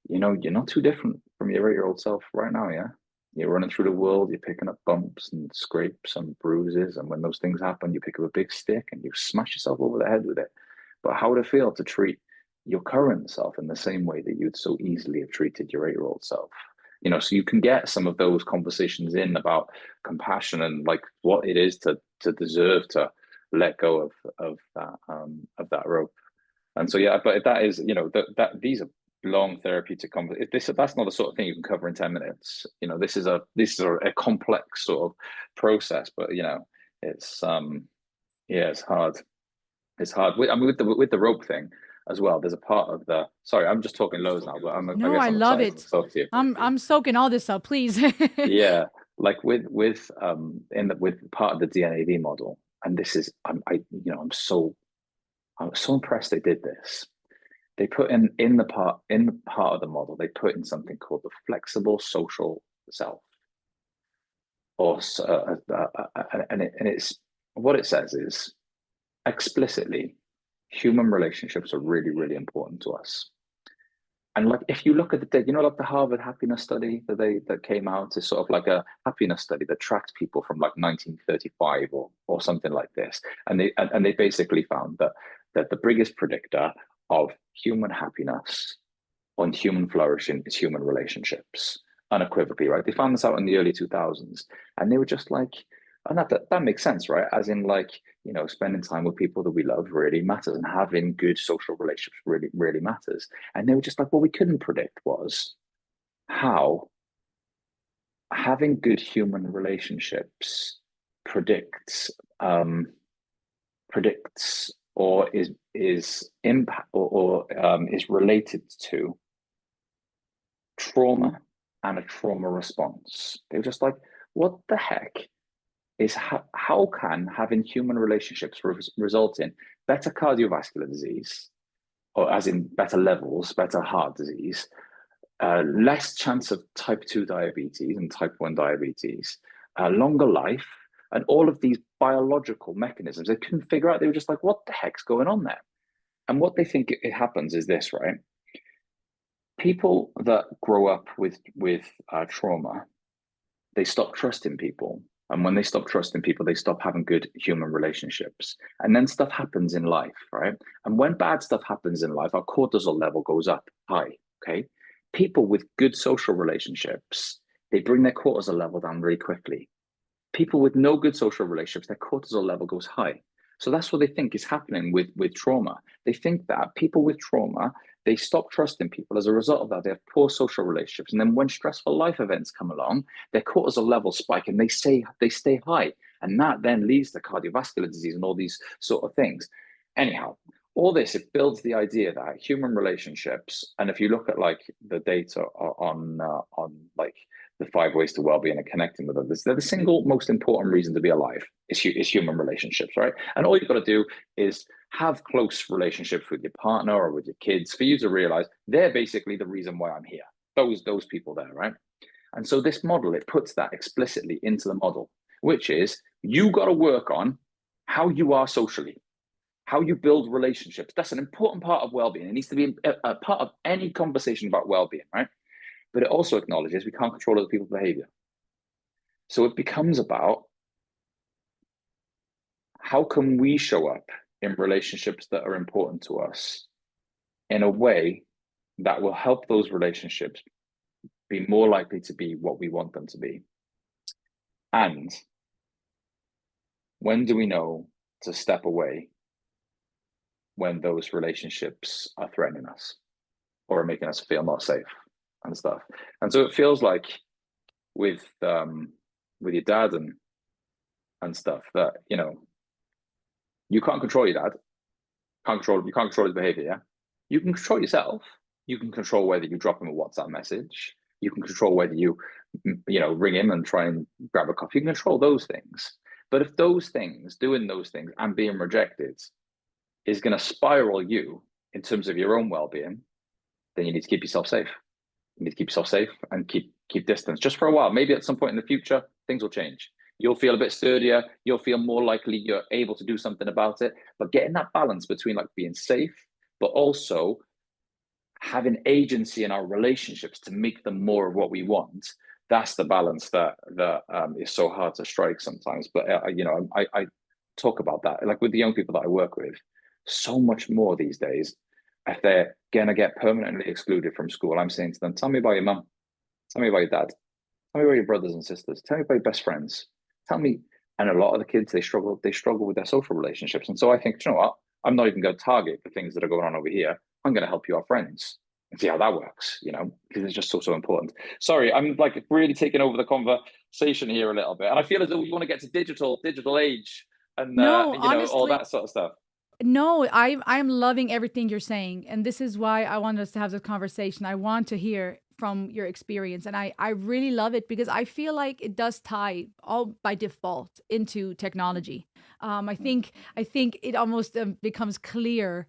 you're not too different from your 8-year-old self right now. Yeah, you're running through the world, you're picking up bumps and scrapes and bruises, and when those things happen, you pick up a big stick and you smash yourself over the head with it. But how would it feel to treat your current self in the same way that you'd so easily have treated your 8-year-old self? So you can get some of those conversations in about compassion and like what it is to deserve to let go of that rope. And so, yeah, but that is, that these are long therapeutic conversations. That's not the sort of thing you can cover in 10 minutes. This is a complex sort of process, but it's it's hard. It's hard. I mean, with the rope thing as well, there's a part of the, sorry, I'm just talking loads now, but I No, guess I I'm love excited to it. talk to you. I'm soaking all this up, please. Yeah, like with part of the DNAV model, and this is, I'm so impressed they did this. They put in the part of the model, they put in something called the flexible social self, or and it's, what it says is, explicitly, human relationships are really, really important to us. And like, if you look at like the Harvard happiness study that came out, is sort of like a happiness study that tracked people from like 1935 or something like this, and they basically found that the biggest predictor of human happiness on human flourishing is human relationships, unequivocally, right? They found this out in the early 2000s, and they were just like, and that makes sense, right? As in, like, spending time with people that we love really matters, and having good social relationships really, really matters. And they were just like, what we couldn't predict was how having good human relationships predicts or is impact or is related to trauma and a trauma response. They were just like, what the heck is how can having human relationships result in better cardiovascular disease, or as in better levels, better heart disease, less chance of type 2 diabetes and type 1 diabetes, longer life, and all of these biological mechanisms they couldn't figure out. They were just like, what the heck's going on there? And what they think it happens is this, right? People that grow up with trauma, they stop trusting people. And when they stop trusting people, they stop having good human relationships. And then stuff happens in life, right? And when bad stuff happens in life, our cortisol level goes up high, okay? People with good social relationships, they bring their cortisol level down really quickly. People with no good social relationships, their cortisol level goes high. So that's what they think is happening with trauma. They think that people with trauma, they stop trusting people. As a result of that, they have poor social relationships. And then when stressful life events come along, their cortisol levels spike and they stay high. And that then leads to cardiovascular disease and all these sort of things. Anyhow, all this, it builds the idea that human relationships, and if you look at like the data on like the 5 ways to well-being and connecting with others, they're the single most important reason to be alive is human relationships, right? And all you've got to do is have close relationships with your partner or with your kids for you to realize they're basically the reason why I'm here. Those people there, right? And so this model, it puts that explicitly into the model, which is you got to work on how you are socially, how you build relationships. That's an important part of well-being. It needs to be a part of any conversation about well-being, right? But it also acknowledges we can't control other people's behavior. So it becomes about how can we show up in relationships that are important to us in a way that will help those relationships be more likely to be what we want them to be. And when do we know to step away when those relationships are threatening us or are making us feel not safe and stuff? And so it feels like with your dad and stuff that, you know, you can't control your dad, you can't control his behavior. Yeah, you can control yourself. You can control whether you drop him a WhatsApp message. You can control whether you know, ring him and try and grab a coffee. You can control those things. But if those things, doing those things and being rejected is going to spiral you in terms of your own well-being, then you need to keep yourself safe. You need to keep yourself safe and keep distance just for a while. Maybe at some point in the future, things will change. You'll feel a bit sturdier. You'll feel more likely you're able to do something about it. But getting that balance between like being safe, but also having agency in our relationships to make them more of what we want, that's the balance that is so hard to strike sometimes. But you know, I talk about that like with the young people that I work with so much more these days. If they're gonna get permanently excluded from school, I'm saying to them, tell me about your mum, tell me about your dad, tell me about your brothers and sisters, tell me about your best friends, tell me. And a lot of the kids, they struggle with their social relationships. And so I think, you know what, I'm not even going to target the things that are going on over here. I'm going to help you, our friends, and see how that works, you know, because it's just so important. Sorry, I'm like really taking over the conversation here a little bit. And I feel as though we want to get to digital age and, No, you know, all honestly, that sort of stuff. no, I'm loving everything you're saying. And this is why I wanted us to have this conversation. I want to hear from your experience. And I really love it because I feel like it does tie all by default into technology. I think it almost becomes clear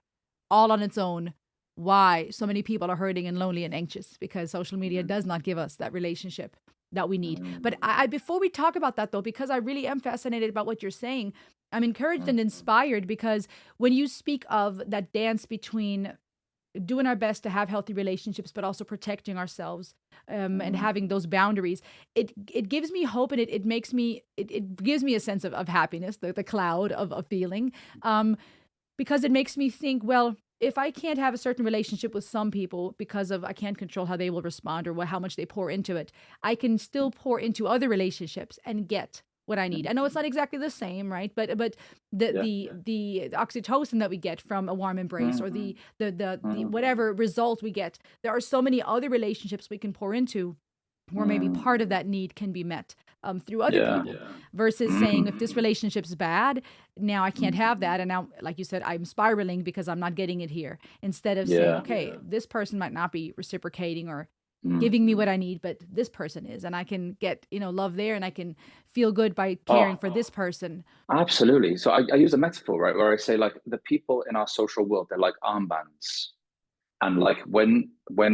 all on its own why so many people are hurting and lonely and anxious because social media does not give us that relationship that we need. But I before we talk about that though, because I really am fascinated about what you're saying, I'm encouraged and inspired because when you speak of that dance between doing our best to have healthy relationships, but also protecting ourselves and having those boundaries, it gives me hope and it makes me, it gives me a sense of happiness, the cloud of feeling, because it makes me think, well, if I can't have a certain relationship with some people because of I can't control how they will respond or how much they pour into it, I can still pour into other relationships and get what I need. I know it's not exactly the same, right? But the oxytocin that we get from a warm embrace or the whatever result we get, there are so many other relationships we can pour into where maybe part of that need can be met through other people versus saying if this relationship's bad, now I can't have that. And now, like you said, I'm spiraling because I'm not getting it here. Instead of saying, okay, this person might not be reciprocating or giving me what I need, but this person is. And I can get, you know, love there and I can feel good by caring for this person. Absolutely. So I use a metaphor, right, where I say like the people in our social world, they're like armbands. And like when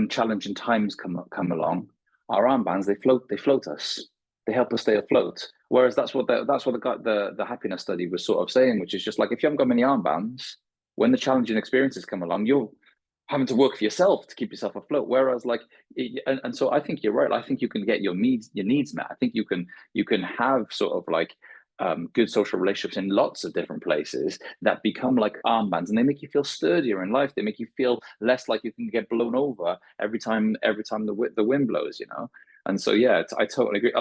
challenging times come along, our armbands they float us, they help us stay afloat. Whereas that's what the happiness study was sort of saying, which is just like if you haven't got many armbands, when the challenging experiences come along, you're having to work for yourself to keep yourself afloat. Whereas like, and so I think you're right. I think you can get your needs met. I think you can have sort of like good social relationships in lots of different places that become like armbands, and they make you feel sturdier in life. They make you feel less like you can get blown over every time the wind blows, you know. And so yeah, I totally agree.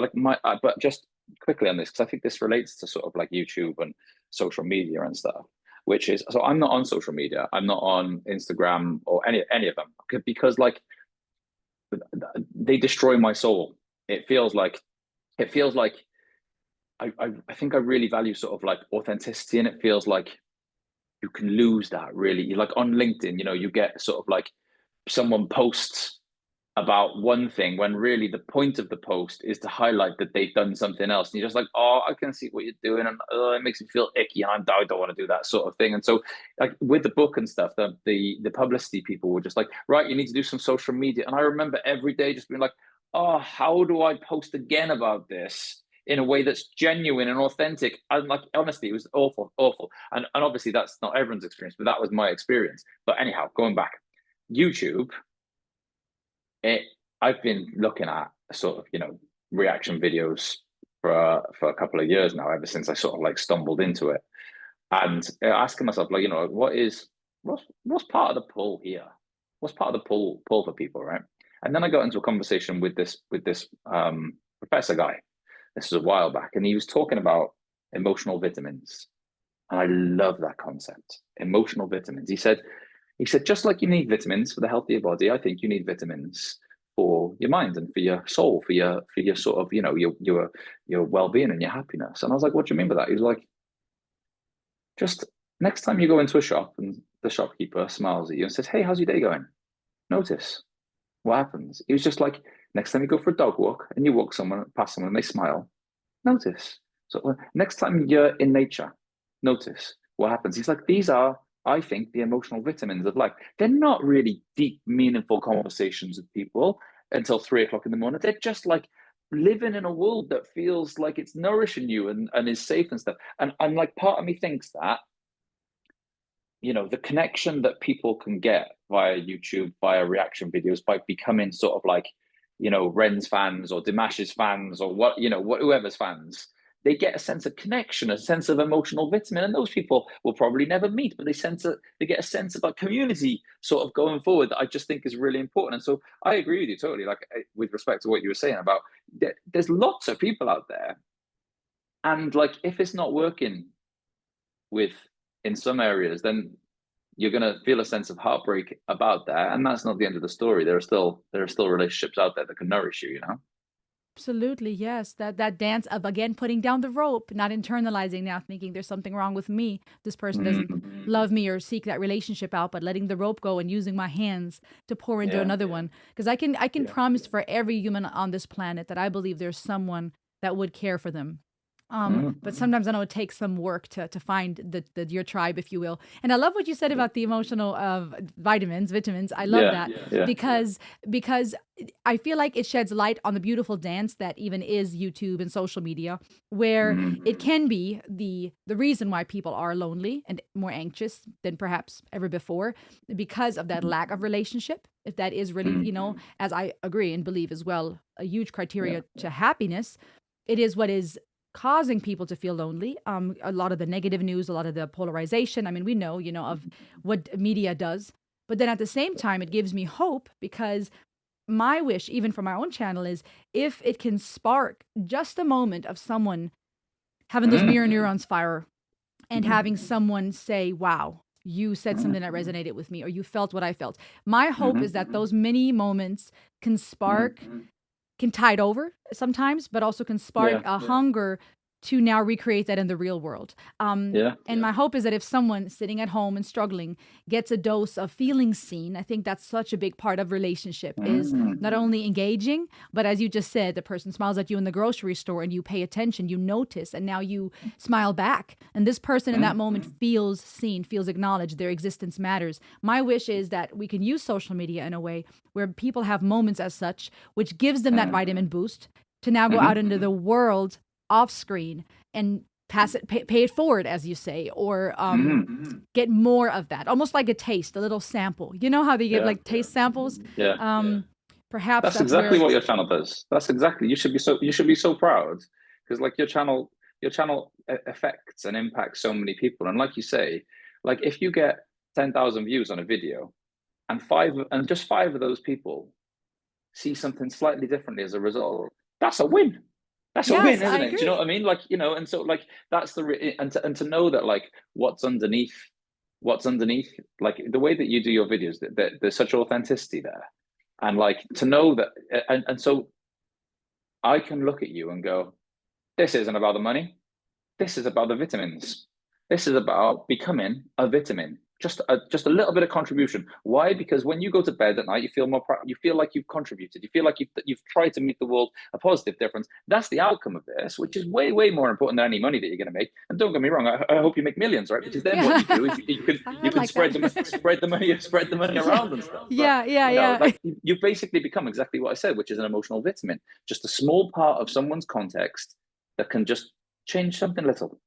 But just quickly on this, because I think this relates to sort of like YouTube and social media and stuff. Which is, so I'm not on social media. I'm not on Instagram or any of them because like they destroy my soul. It feels like I think I really value sort of like authenticity, and it feels like you can lose that really. You like on LinkedIn, you know, you get sort of like someone posts about one thing when really the point of the post is to highlight that they've done something else. And you're just like, oh, I can see what you're doing. And it makes me feel icky. And I don't want to do that sort of thing. And so like with the book and stuff, the publicity people were just like, right, you need to do some social media. And I remember every day just being like, oh, how do I post again about this in a way that's genuine and authentic? And like, honestly, it was awful. And obviously that's not everyone's experience, but that was my experience. But anyhow, going back, YouTube, I've been looking at sort of, you know, reaction videos for a couple of years now, ever since I sort of like stumbled into it. and asking myself, like, what's part of the pull here? What's part of the pull for people, right? And then I got into a conversation with this professor guy. This was a while back, and he was talking about emotional vitamins, and I love that concept. Emotional vitamins. He said, just like you need vitamins for the health of your body, I think you need vitamins for your mind and for your soul, for your sort of, your well-being and your happiness. And I was like, what do you mean by that? He was like, just next time you go into a shop and the shopkeeper smiles at you and says, hey, how's your day going? Notice what happens. He was just like, next time you go for a dog walk and you walk someone past someone and they smile, notice. So next time you're in nature, notice what happens. He's like, these are, I think, the emotional vitamins of life. They're not really deep, meaningful conversations with people until 3 o'clock in the morning. They're just like living in a world that feels like it's nourishing you and is safe and stuff. And like part of me thinks that, the connection that people can get via YouTube, via reaction videos, by becoming sort of like, Ren's fans or Dimash's fans or whoever's fans, they get a sense of connection, a sense of emotional vitamin, and those people will probably never meet, but they get a sense of like community sort of going forward that I just think is really important. And so I agree with you totally. Like with respect to what you were saying about there's lots of people out there, and like if it's not working with in some areas, then you're going to feel a sense of heartbreak about that, and that's not the end of the story. There are still relationships out there that can nourish you. Absolutely, yes. That dance of again putting down the rope, not internalizing now, thinking there's something wrong with me. This person doesn't love me or seek that relationship out, but letting the rope go and using my hands to pour into Yeah. another one. Because I can promise for every human on this planet that I believe there's someone that would care for them. But sometimes I know it takes some work to find your tribe, if you will. And I love what you said about the emotional vitamins. I love that Yeah. because I feel like it sheds light on the beautiful dance that even is YouTube and social media, where it can be the reason why people are lonely and more anxious than perhaps ever before because of that lack of relationship. If that is really, as I agree and believe as well, a huge criteria to happiness, it is what is causing people to feel lonely. A lot of the negative news, a lot of the polarization. I mean, we know, of what media does. But then at the same time, it gives me hope because my wish, even for my own channel, is if it can spark just a moment of someone having those mirror neurons fire and having someone say, wow, you said something that resonated with me, or you felt what I felt. My hope is that those mini moments can spark can tide over sometimes, but also can spark a hunger to now recreate that in the real world. And my hope is that if someone sitting at home and struggling gets a dose of feeling seen, I think that's such a big part of relationship is not only engaging, but as you just said, the person smiles at you in the grocery store and you pay attention, you notice, and now you smile back. And this person in that moment feels seen, feels acknowledged, their existence matters. My wish is that we can use social media in a way where people have moments as such, which gives them that vitamin boost to now go out into the world off screen and pay it forward, as you say, or get more of that, almost like a taste, a little sample. You know how they give like taste samples? Perhaps That's that's exactly where. what your channel does. That's exactly, you should be so proud, because like your channel affects and impacts so many people. And like you say, like if you get 10,000 views on a video and just five of those people see something slightly differently as a result, that's a win. That's a win, Yes, I isn't it? Do you know agree. what I mean? Like, and so like that's and to know that like what's underneath, like the way that you do your videos, that there's such authenticity there. And like to know that, and so I can look at you and go, this isn't about the money. This is about the vitamins. This is about becoming a vitamin. Just a little bit of contribution. Why? Because when you go to bed at night, you feel more proud. You feel like you've contributed. You feel like you've tried to make the world a positive difference. That's the outcome of this, which is way way more important than any money that you're going to make. And don't get me wrong, I hope you make millions, right? Because then what Yeah, you do is you can I you can like spread that. the money Yeah, around and stuff. But yeah, yeah. like you basically become exactly what I said, which is an emotional vitamin. Just a small part of someone's context that can just change something little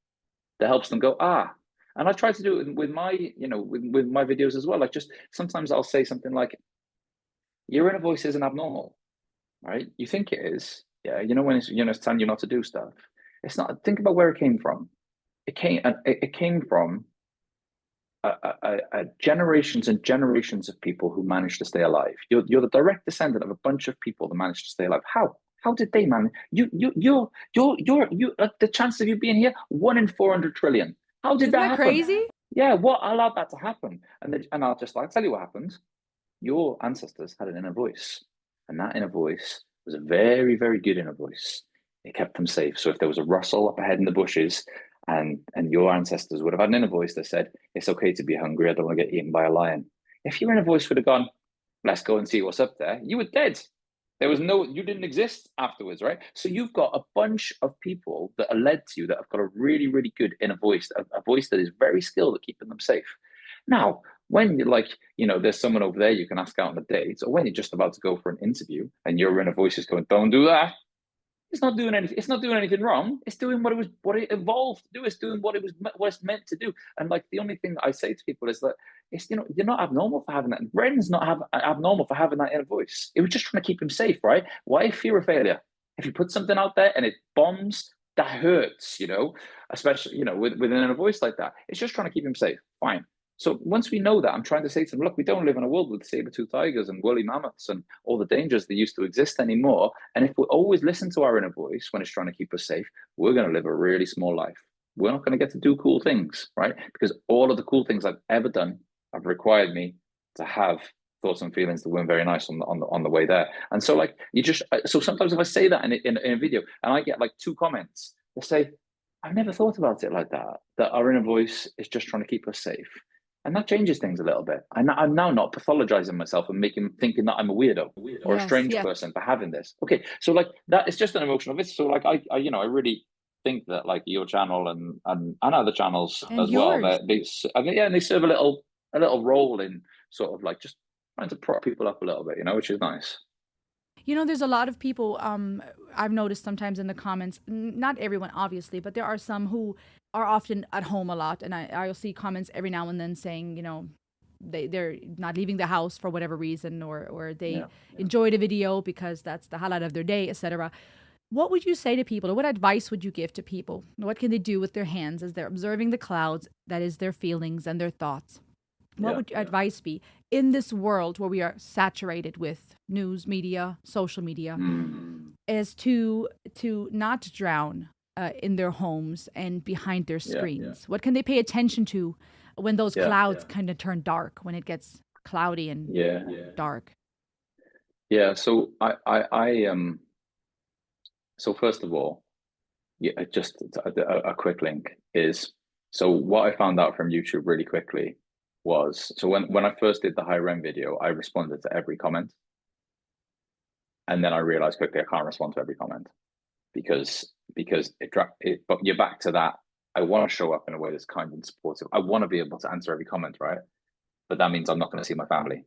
that helps them go, ah. And I try to do it with my, with my videos as well. Like just sometimes I'll say something like, your inner voice isn't abnormal, right? You think it is. Yeah. When it's telling you not to do stuff. It's not. Think about where it came from. it came from generations and generations of people who managed to stay alive. You're the direct descendant of a bunch of people that managed to stay alive. How did they manage? The chances of you being here, 1 in 400 trillion. How did Isn't that that happen? crazy? Yeah, what allowed that to happen? And I'll tell you what happened. Your ancestors had an inner voice, and that inner voice was a very, very good inner voice. It kept them safe. So if there was a rustle up ahead in the bushes, and your ancestors would have had an inner voice that said, "It's okay to be hungry. I don't want to get eaten by a lion." If your inner voice would have gone, "Let's go and see what's up there," you were dead. You didn't exist afterwards, right? So you've got a bunch of people that are led to you that have got a really, really good inner voice, a voice that is very skilled at keeping them safe. Now, when you're like, there's someone over there you can ask out on a date, or when you're just about to go for an interview and your inner voice is going, "Don't do that." It's not doing anything. It's not doing anything wrong. It's doing what it evolved to do. It's doing what it's meant to do. And like the only thing I say to people is that it's you're not abnormal for having that. Brendan's not abnormal for having that inner voice. It was just trying to keep him safe, right? Why fear of failure? If you put something out there and it bombs, that hurts. Especially with an inner voice like that. It's just trying to keep him safe. Fine. So once we know that, I'm trying to say to them, look, we don't live in a world with saber-toothed tigers and woolly mammoths and all the dangers that used to exist anymore. And if we always listen to our inner voice when it's trying to keep us safe, we're going to live a really small life. We're not going to get to do cool things, right? Because all of the cool things I've ever done have required me to have thoughts and feelings that weren't very nice on the way there. And so so sometimes if I say that in a video and I get like 2 comments, they say, "I've never thought about it like that our inner voice is just trying to keep us safe." And that changes things a little bit. I'm now not pathologizing myself and thinking that I'm a weirdo or a strange person for having this. Okay, so like that, it's just an emotional bit. So like I really think that like your channel and other channels And as well, yours. they serve a little role in sort of like just trying to prop people up a little bit, which is nice. There's a lot of people I've noticed sometimes in the comments, not everyone obviously, but there are some who are often at home a lot, and I'll see comments every now and then saying, they're not leaving the house for whatever reason, or they enjoyed a video because that's the highlight of their day, etc. What would you say to people, or what advice would you give to people? What can they do with their hands as they're observing the clouds, that is their feelings and their thoughts? What would your advice be in this world where we are saturated with news media, social media, as to not drown in their homes and behind their screens? What can they pay attention to when those clouds kind of turn dark, when it gets cloudy and dark? Yeah. So so first of all, just a quick link is, so what I found out from YouTube really quickly was, so when I first did the high REM video, I responded to every comment. And then I realized quickly I can't respond to every comment because but you're back to that. I want to show up in a way that's kind and supportive. I want to be able to answer every comment, right? But that means I'm not going to see my family.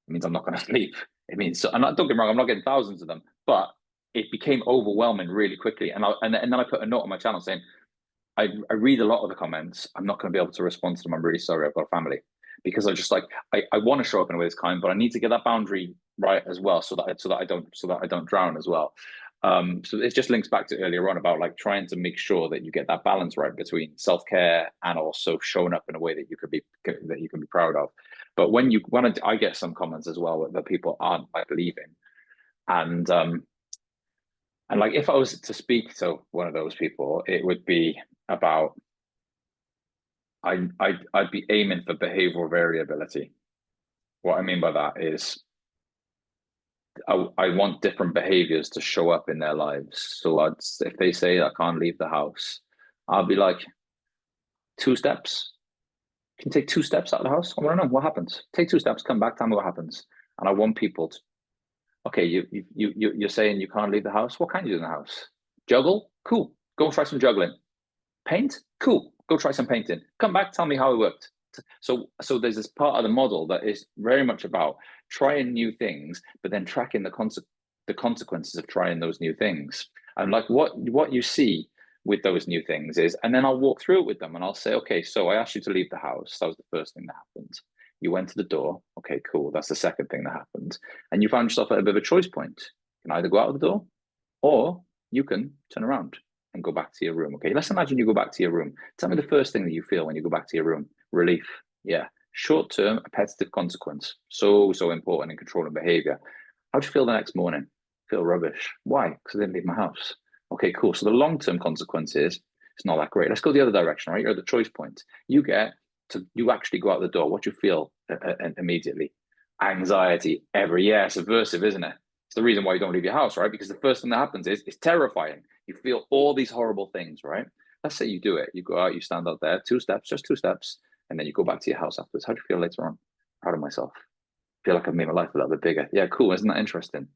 It means I'm not going to sleep. It means, so, and don't get me wrong, I'm not getting thousands of them, but it became overwhelming really quickly. And then I put a note on my channel saying, I read a lot of the comments. I'm not going to be able to respond to them. I'm really sorry. I've got a family. Because I just I want to show up in a way that's kind, but I need to get that boundary right as well, so that I don't drown as well. So it just links back to earlier on about like trying to make sure that you get that balance right between self-care and also showing up in a way that you can be proud of. But when I get some comments as well that people aren't like leaving, and like if I was to speak to one of those people, it would be about, I'd be aiming for behavioral variability. What I mean by that is I want different behaviors to show up in their lives. So if they say I can't leave the house, I'll be like, 2 steps. Can you take 2 steps out of the house? I want to know what happens. Take 2 steps, come back, tell me what happens. And I want people to, okay, you're saying you can't leave the house. What can you do in the house? Juggle? Cool. Go and try some juggling. Paint? Cool. Go try some painting. Come back, tell me how it worked. So there's this part of the model that is very much about trying new things, but then tracking the consequences of trying those new things. And like what you see with those new things is, and then I'll walk through it with them and I'll say, okay, so I asked you to leave the house. That was the first thing that happened. You went to the door. Okay, cool. That's the second thing that happened. And you found yourself at a bit of a choice point. You can either go out of the door or you can turn around and go back to your room. Okay, let's imagine you go back to your room. Tell me the first thing that you feel when you go back to your room. Relief. Yeah. Short-term appetitive consequence. So, so important in controlling behavior. How do you feel the next morning? Feel rubbish. Why? Because I didn't leave my house. Okay, cool. So the long-term consequence is it's not that great. Let's go the other direction, right? You're at the choice point. You actually go out the door. What do you feel immediately? Anxiety. Yeah, it's aversive, isn't it? It's the reason why you don't leave your house, right? Because the first thing that happens is it's terrifying. You feel all these horrible things, right? Let's say you do it. You go out, you stand out there, 2 steps, just 2 steps, and then you go back to your house afterwards. How do you feel later on? Proud of myself. Feel like I've made my life a little bit bigger. Yeah, cool. Isn't that interesting?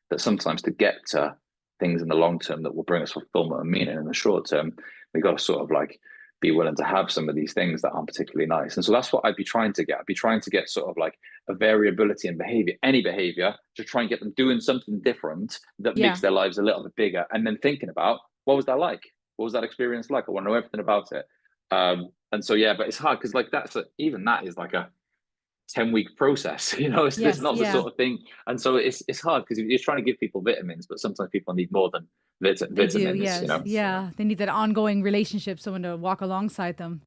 That sometimes to get to things in the long term that will bring us fulfillment and meaning in the short term, we got to sort of like be willing to have some of these things that aren't particularly nice. And so that's what I'd be trying to get. I'd be trying to get sort of like a variability in behavior, any behavior, to try and get them doing something different that makes Yeah. their lives a little bit bigger. And then thinking about what was that like? What was that experience like? I want to know everything about it. And so, yeah, but it's hard because like even that is like a 10-week process, it's Yes. not the Yeah. sort of thing. And so it's hard because you're trying to give people vitamins, but sometimes people need more than They do. vitamins, Yes. Yeah. They need that ongoing relationship, someone to walk alongside them.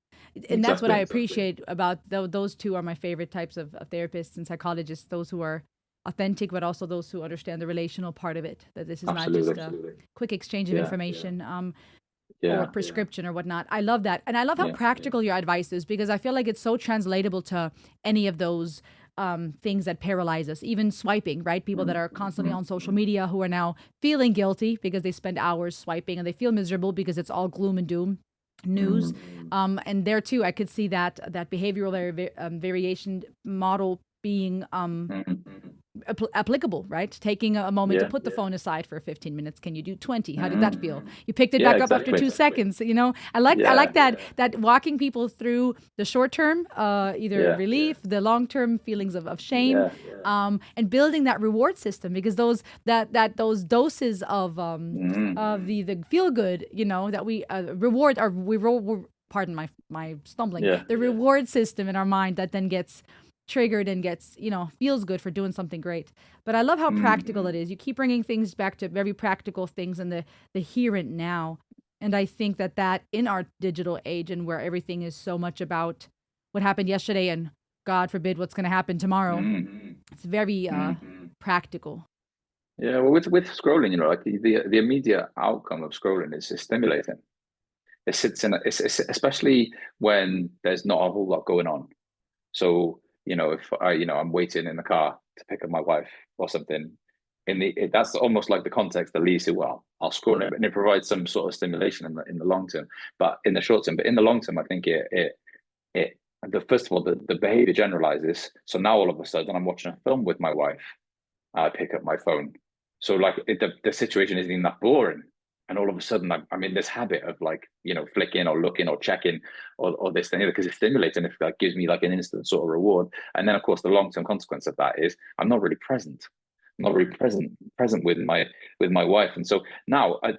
And that's what I Exactly. appreciate about those two are my favorite types of therapists and psychologists, those who are authentic, but also those who understand the relational part of it, that this is not just a quick exchange of information. Or prescription or whatnot. I love that. And I love how practical your advice is, because I feel like it's so translatable to any of those things that paralyze us, even swiping, right? People that are constantly on social media who are now feeling guilty because they spend hours swiping, and they feel miserable because it's all gloom and doom news. And there too, I could see that behavioral variation model being applicable, right? Taking a moment to put the phone aside for 15 minutes. Can you do 20? How did that feel? You picked it back up after 2 seconds. I like that walking people through the short term, either relief, the long term feelings of shame, and building that reward system, because those doses of the feel good, that we reward pardon my stumbling. The reward system in our mind that then gets triggered and gets, feels good for doing something great. But I love how practical it is. You keep bringing things back to very practical things and the here and now. And I think that in our digital age, and where everything is so much about what happened yesterday and God forbid what's going to happen tomorrow, it's very practical. Yeah, well, with scrolling, like the immediate outcome of scrolling is stimulating. It sits it's especially when there's not a whole lot going on. So if I'm waiting in the car to pick up my wife or something, that's almost like the context that leads to, well, I'll scroll it, and it provides some sort of stimulation in the long term. But in the short term, in the long term, I think first of all, the behavior generalizes. So now all of a sudden I'm watching a film with my wife, I pick up my phone. So like the situation isn't even that boring. And all of a sudden, I'm in this habit of like, flicking or looking or checking or this thing, because it's stimulating. If that gives me like an instant sort of reward. And then, of course, the long-term consequence of that is I'm not really present. I'm not really present with my wife. And so now, I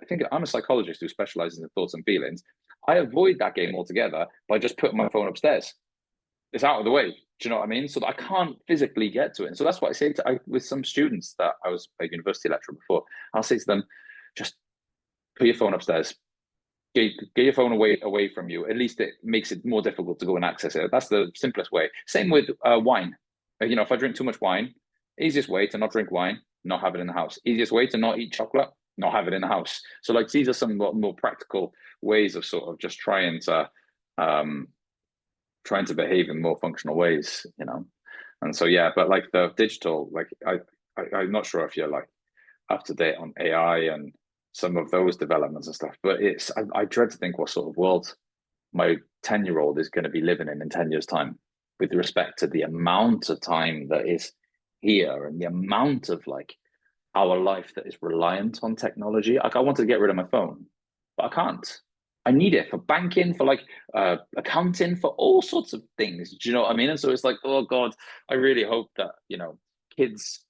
think I'm a psychologist who specializes in thoughts and feelings. I avoid that game altogether by just putting my phone upstairs. It's out of the way. Do you know what I mean? So that I can't physically get to it. And so that's what I say with some students that I was a university lecturer before. I'll say to them, just put your phone upstairs. Get your phone away from you. At least it makes it more difficult to go and access it. That's the simplest way. Same with wine. If I drink too much wine, easiest way to not drink wine, not have it in the house. Easiest way to not eat chocolate, not have it in the house. So like these are some more practical ways of sort of just trying to behave in more functional ways, And so but like the digital, like I'm not sure if you're like up to date on AI and some of those developments and stuff, but I dread to think what sort of world my 10-year-old is going to be living in 10 years time, with respect to the amount of time that is here and the amount of like our life that is reliant on technology. Like I wanted to get rid of my phone, but I can't. I need it for banking, for like accounting, for all sorts of things. Do you know what I mean? And so it's like, oh God, I really hope that, kids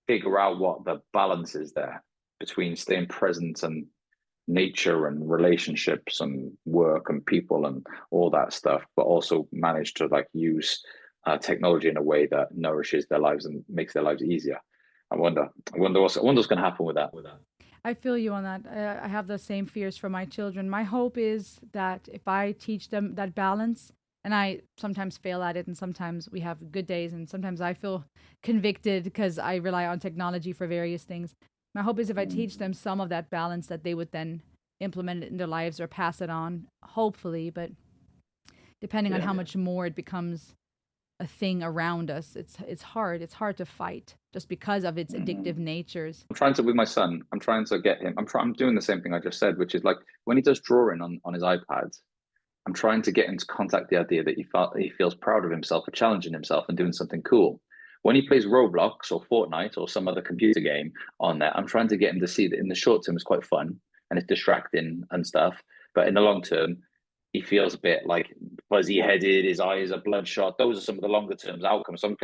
figure out what the balance is there between staying present and nature and relationships and work and people and all that stuff, but also manage to like use technology in a way that nourishes their lives and makes their lives easier. I wonder what's going to happen with that. I feel you on that. I have the same fears for my children. My hope is that if I teach them that balance, and I sometimes fail at it, and sometimes we have good days, and sometimes I feel convicted because I rely on technology for various things. My hope is if I teach them some of that balance, that they would then implement it in their lives or pass it on, hopefully. But depending on Yeah. how much more it becomes a thing around us, it's hard. It's hard to fight just because of its addictive natures. I'm trying to with my son. I'm trying to get him. I'm doing the same thing I just said, which is like when he does drawing on his iPad. I'm trying to get him to contact the idea that he feels proud of himself for challenging himself and doing something cool. When he plays Roblox or Fortnite or some other computer game on there, I'm trying to get him to see that in the short term it's quite fun and it's distracting and stuff. But in the long term, he feels a bit like fuzzy headed, his eyes are bloodshot. Those are some of the longer term outcomes. So I'm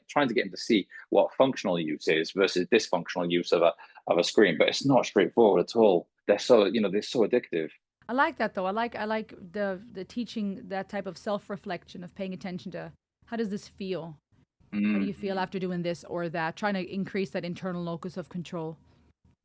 trying to get him to see what functional use is versus dysfunctional use of a screen. But it's not straightforward at all. They're so addictive. I like that though. I like the teaching that type of self-reflection of paying attention to how does this feel? How do Mm, you feel after doing this or that? Trying to increase that internal locus of control.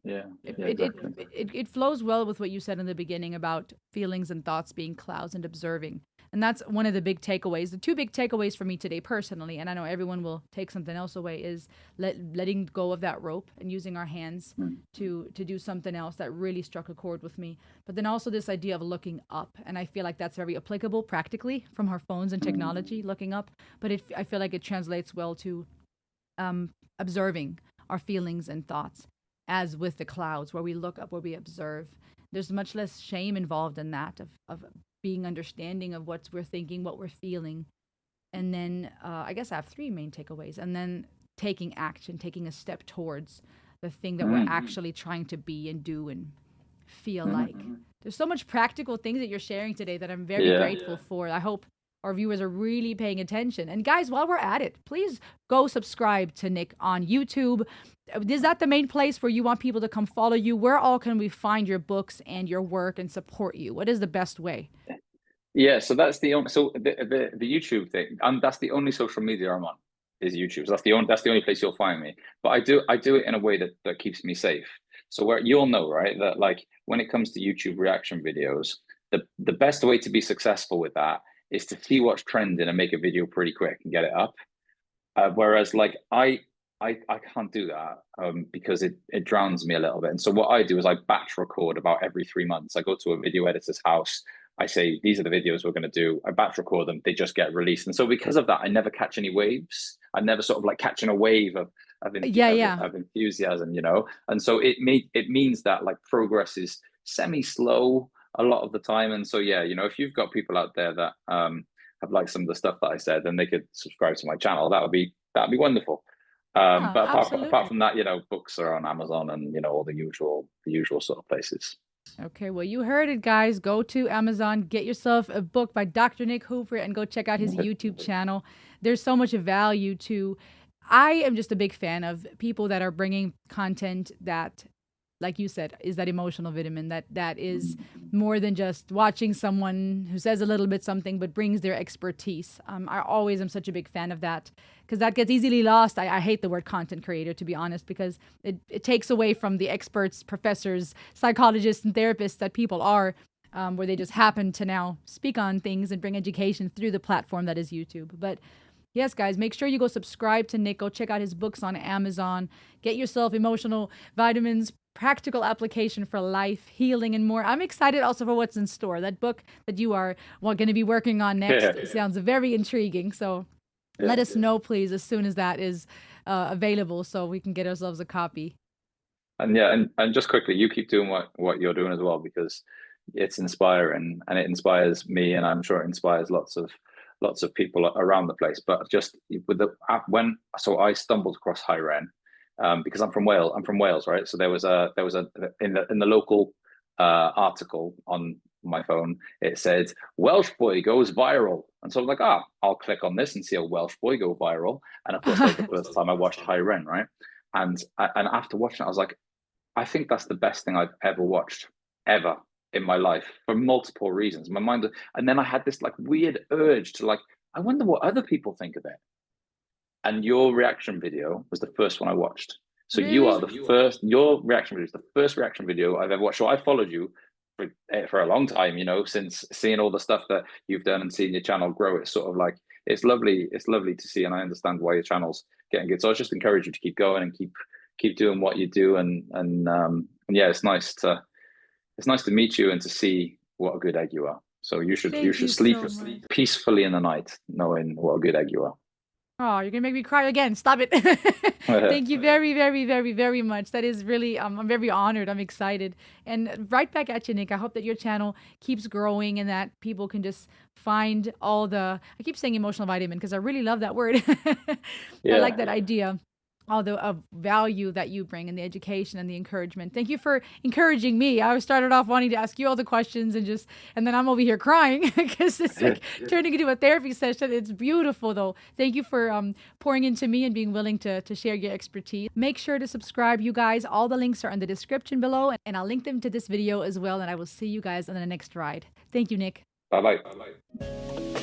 yeah, It, yeah, it, it, exactly. it flows well with what you said in the beginning about feelings and thoughts being clouds and observing. And that's one of the big takeaways. The two big takeaways for me today personally, and I know everyone will take something else away, is letting go of that rope and using our hands Mm. to do something else that really struck a chord with me. But then also this idea of looking up. And I feel like that's very applicable practically from our phones and technology, looking up. But I feel like it translates well to observing our feelings and thoughts, as with the clouds, where we look up, where we observe. There's much less shame involved in that, of being understanding of what we're thinking, what we're feeling. And then I guess I have three main takeaways. And then taking action, taking a step towards the thing that we're Mm. actually trying to be and do and feel like. Mhm. There's so much practical things that you're sharing today that I'm very Yeah. grateful for. I hope our viewers are really paying attention. And guys, while we're at it, please go subscribe to Nic on YouTube. Is that the main place where you want people to come follow you? Where all can we find your books and your work and support you? What is the best way? Yeah, so that's the only the YouTube thing. That's the only social media I'm on is YouTube. So that's the only place you'll find me. But I do it in a way that keeps me safe. So where you'll know, right, that like when it comes to YouTube reaction videos, the best way to be successful with that is to see what's trending and make a video pretty quick and get it up. Whereas like I can't do that because it drowns me a little bit. And so what I do is I batch record about every 3 months. I go to a video editor's house. I say these are the videos we're going to do. I batch record them. They just get released. And so because of that, I never catch any waves. I never sort of like catching a wave Yeah, yeah. of enthusiasm, And so it means that like progress is semi slow a lot of the time. And so yeah, if you've got people out there that have liked some of the stuff that I said, then they could subscribe to my channel. That'd be wonderful. Yeah, But apart absolutely. from that, books are on Amazon and all the usual sort of places. Okay, well, you heard it, guys. Go to Amazon, get yourself a book by Dr. Nic Hooper, and go check out his YouTube channel. There's so much value to. I am just a big fan of people that are bringing content that, like you said, is that emotional vitamin that is more than just watching someone who says a little bit something but brings their expertise. I always am such a big fan of that because that gets easily lost. I hate the word content creator, to be honest, because it takes away from the experts, professors, psychologists, and therapists that people are, where they just happen to now speak on things and bring education through the platform that is YouTube. But yes, guys, make sure you go subscribe to Nic. Go check out his books on Amazon. Get yourself emotional vitamins, practical application for life, healing, and more. I'm excited also for what's in store. That book that you are going to be working on next Yeah, sounds very intriguing. So let yeah. us know, please, as soon as that is available so we can get ourselves a copy. And yeah, and just quickly, you keep doing what you're doing as well because it's inspiring and it inspires me, and I'm sure it inspires lots of people around the place. But just with the when so I stumbled across High Ren because I'm from Wales. I'm from Wales, right? So there was a in the local article on my phone. It said Welsh boy goes viral, and so I was like, I'll click on this and see a Welsh boy go viral. And of course, that was the first time I watched High Ren, right? And after watching it, I was like, I think that's the best thing I've ever watched ever in my life for multiple reasons. My mind, and then I had this like weird urge to like, I wonder what other people think of it. And your reaction video was the first one I watched. So you are Really? the first, your reaction video is the first reaction video I've ever watched. So I followed you for a long time, since seeing all the stuff that you've done and seeing your channel grow. It's sort of like, it's lovely to see, and I understand why your channel's getting good. So I just encourage you to keep going and keep doing what you do. And yeah, it's nice to meet you and to see what a good egg you are. So you Thank should you sleep so much. peacefully in the night, knowing what a good egg you Oh, you're gonna make me cry again. Stop it. are. Thank you very, very, very, very much. That is really, I'm very honored. I'm excited. And right back at you, Nick. I hope that your channel keeps growing and that people can just find all the, I keep saying emotional vitamin because I really love that word. I like Yeah. that idea. All the value that you bring and the education and the encouragement. Thank you for encouraging me. I started off wanting to ask you all the questions and then I'm over here crying because it's like turning into a therapy session. It's beautiful though. Thank you for pouring into me and being willing to share your expertise. Make sure to subscribe, you guys. All the links are in the description below, and I'll link them to this video as well. And I will see you guys on the next ride. Thank you, Nick. Bye bye.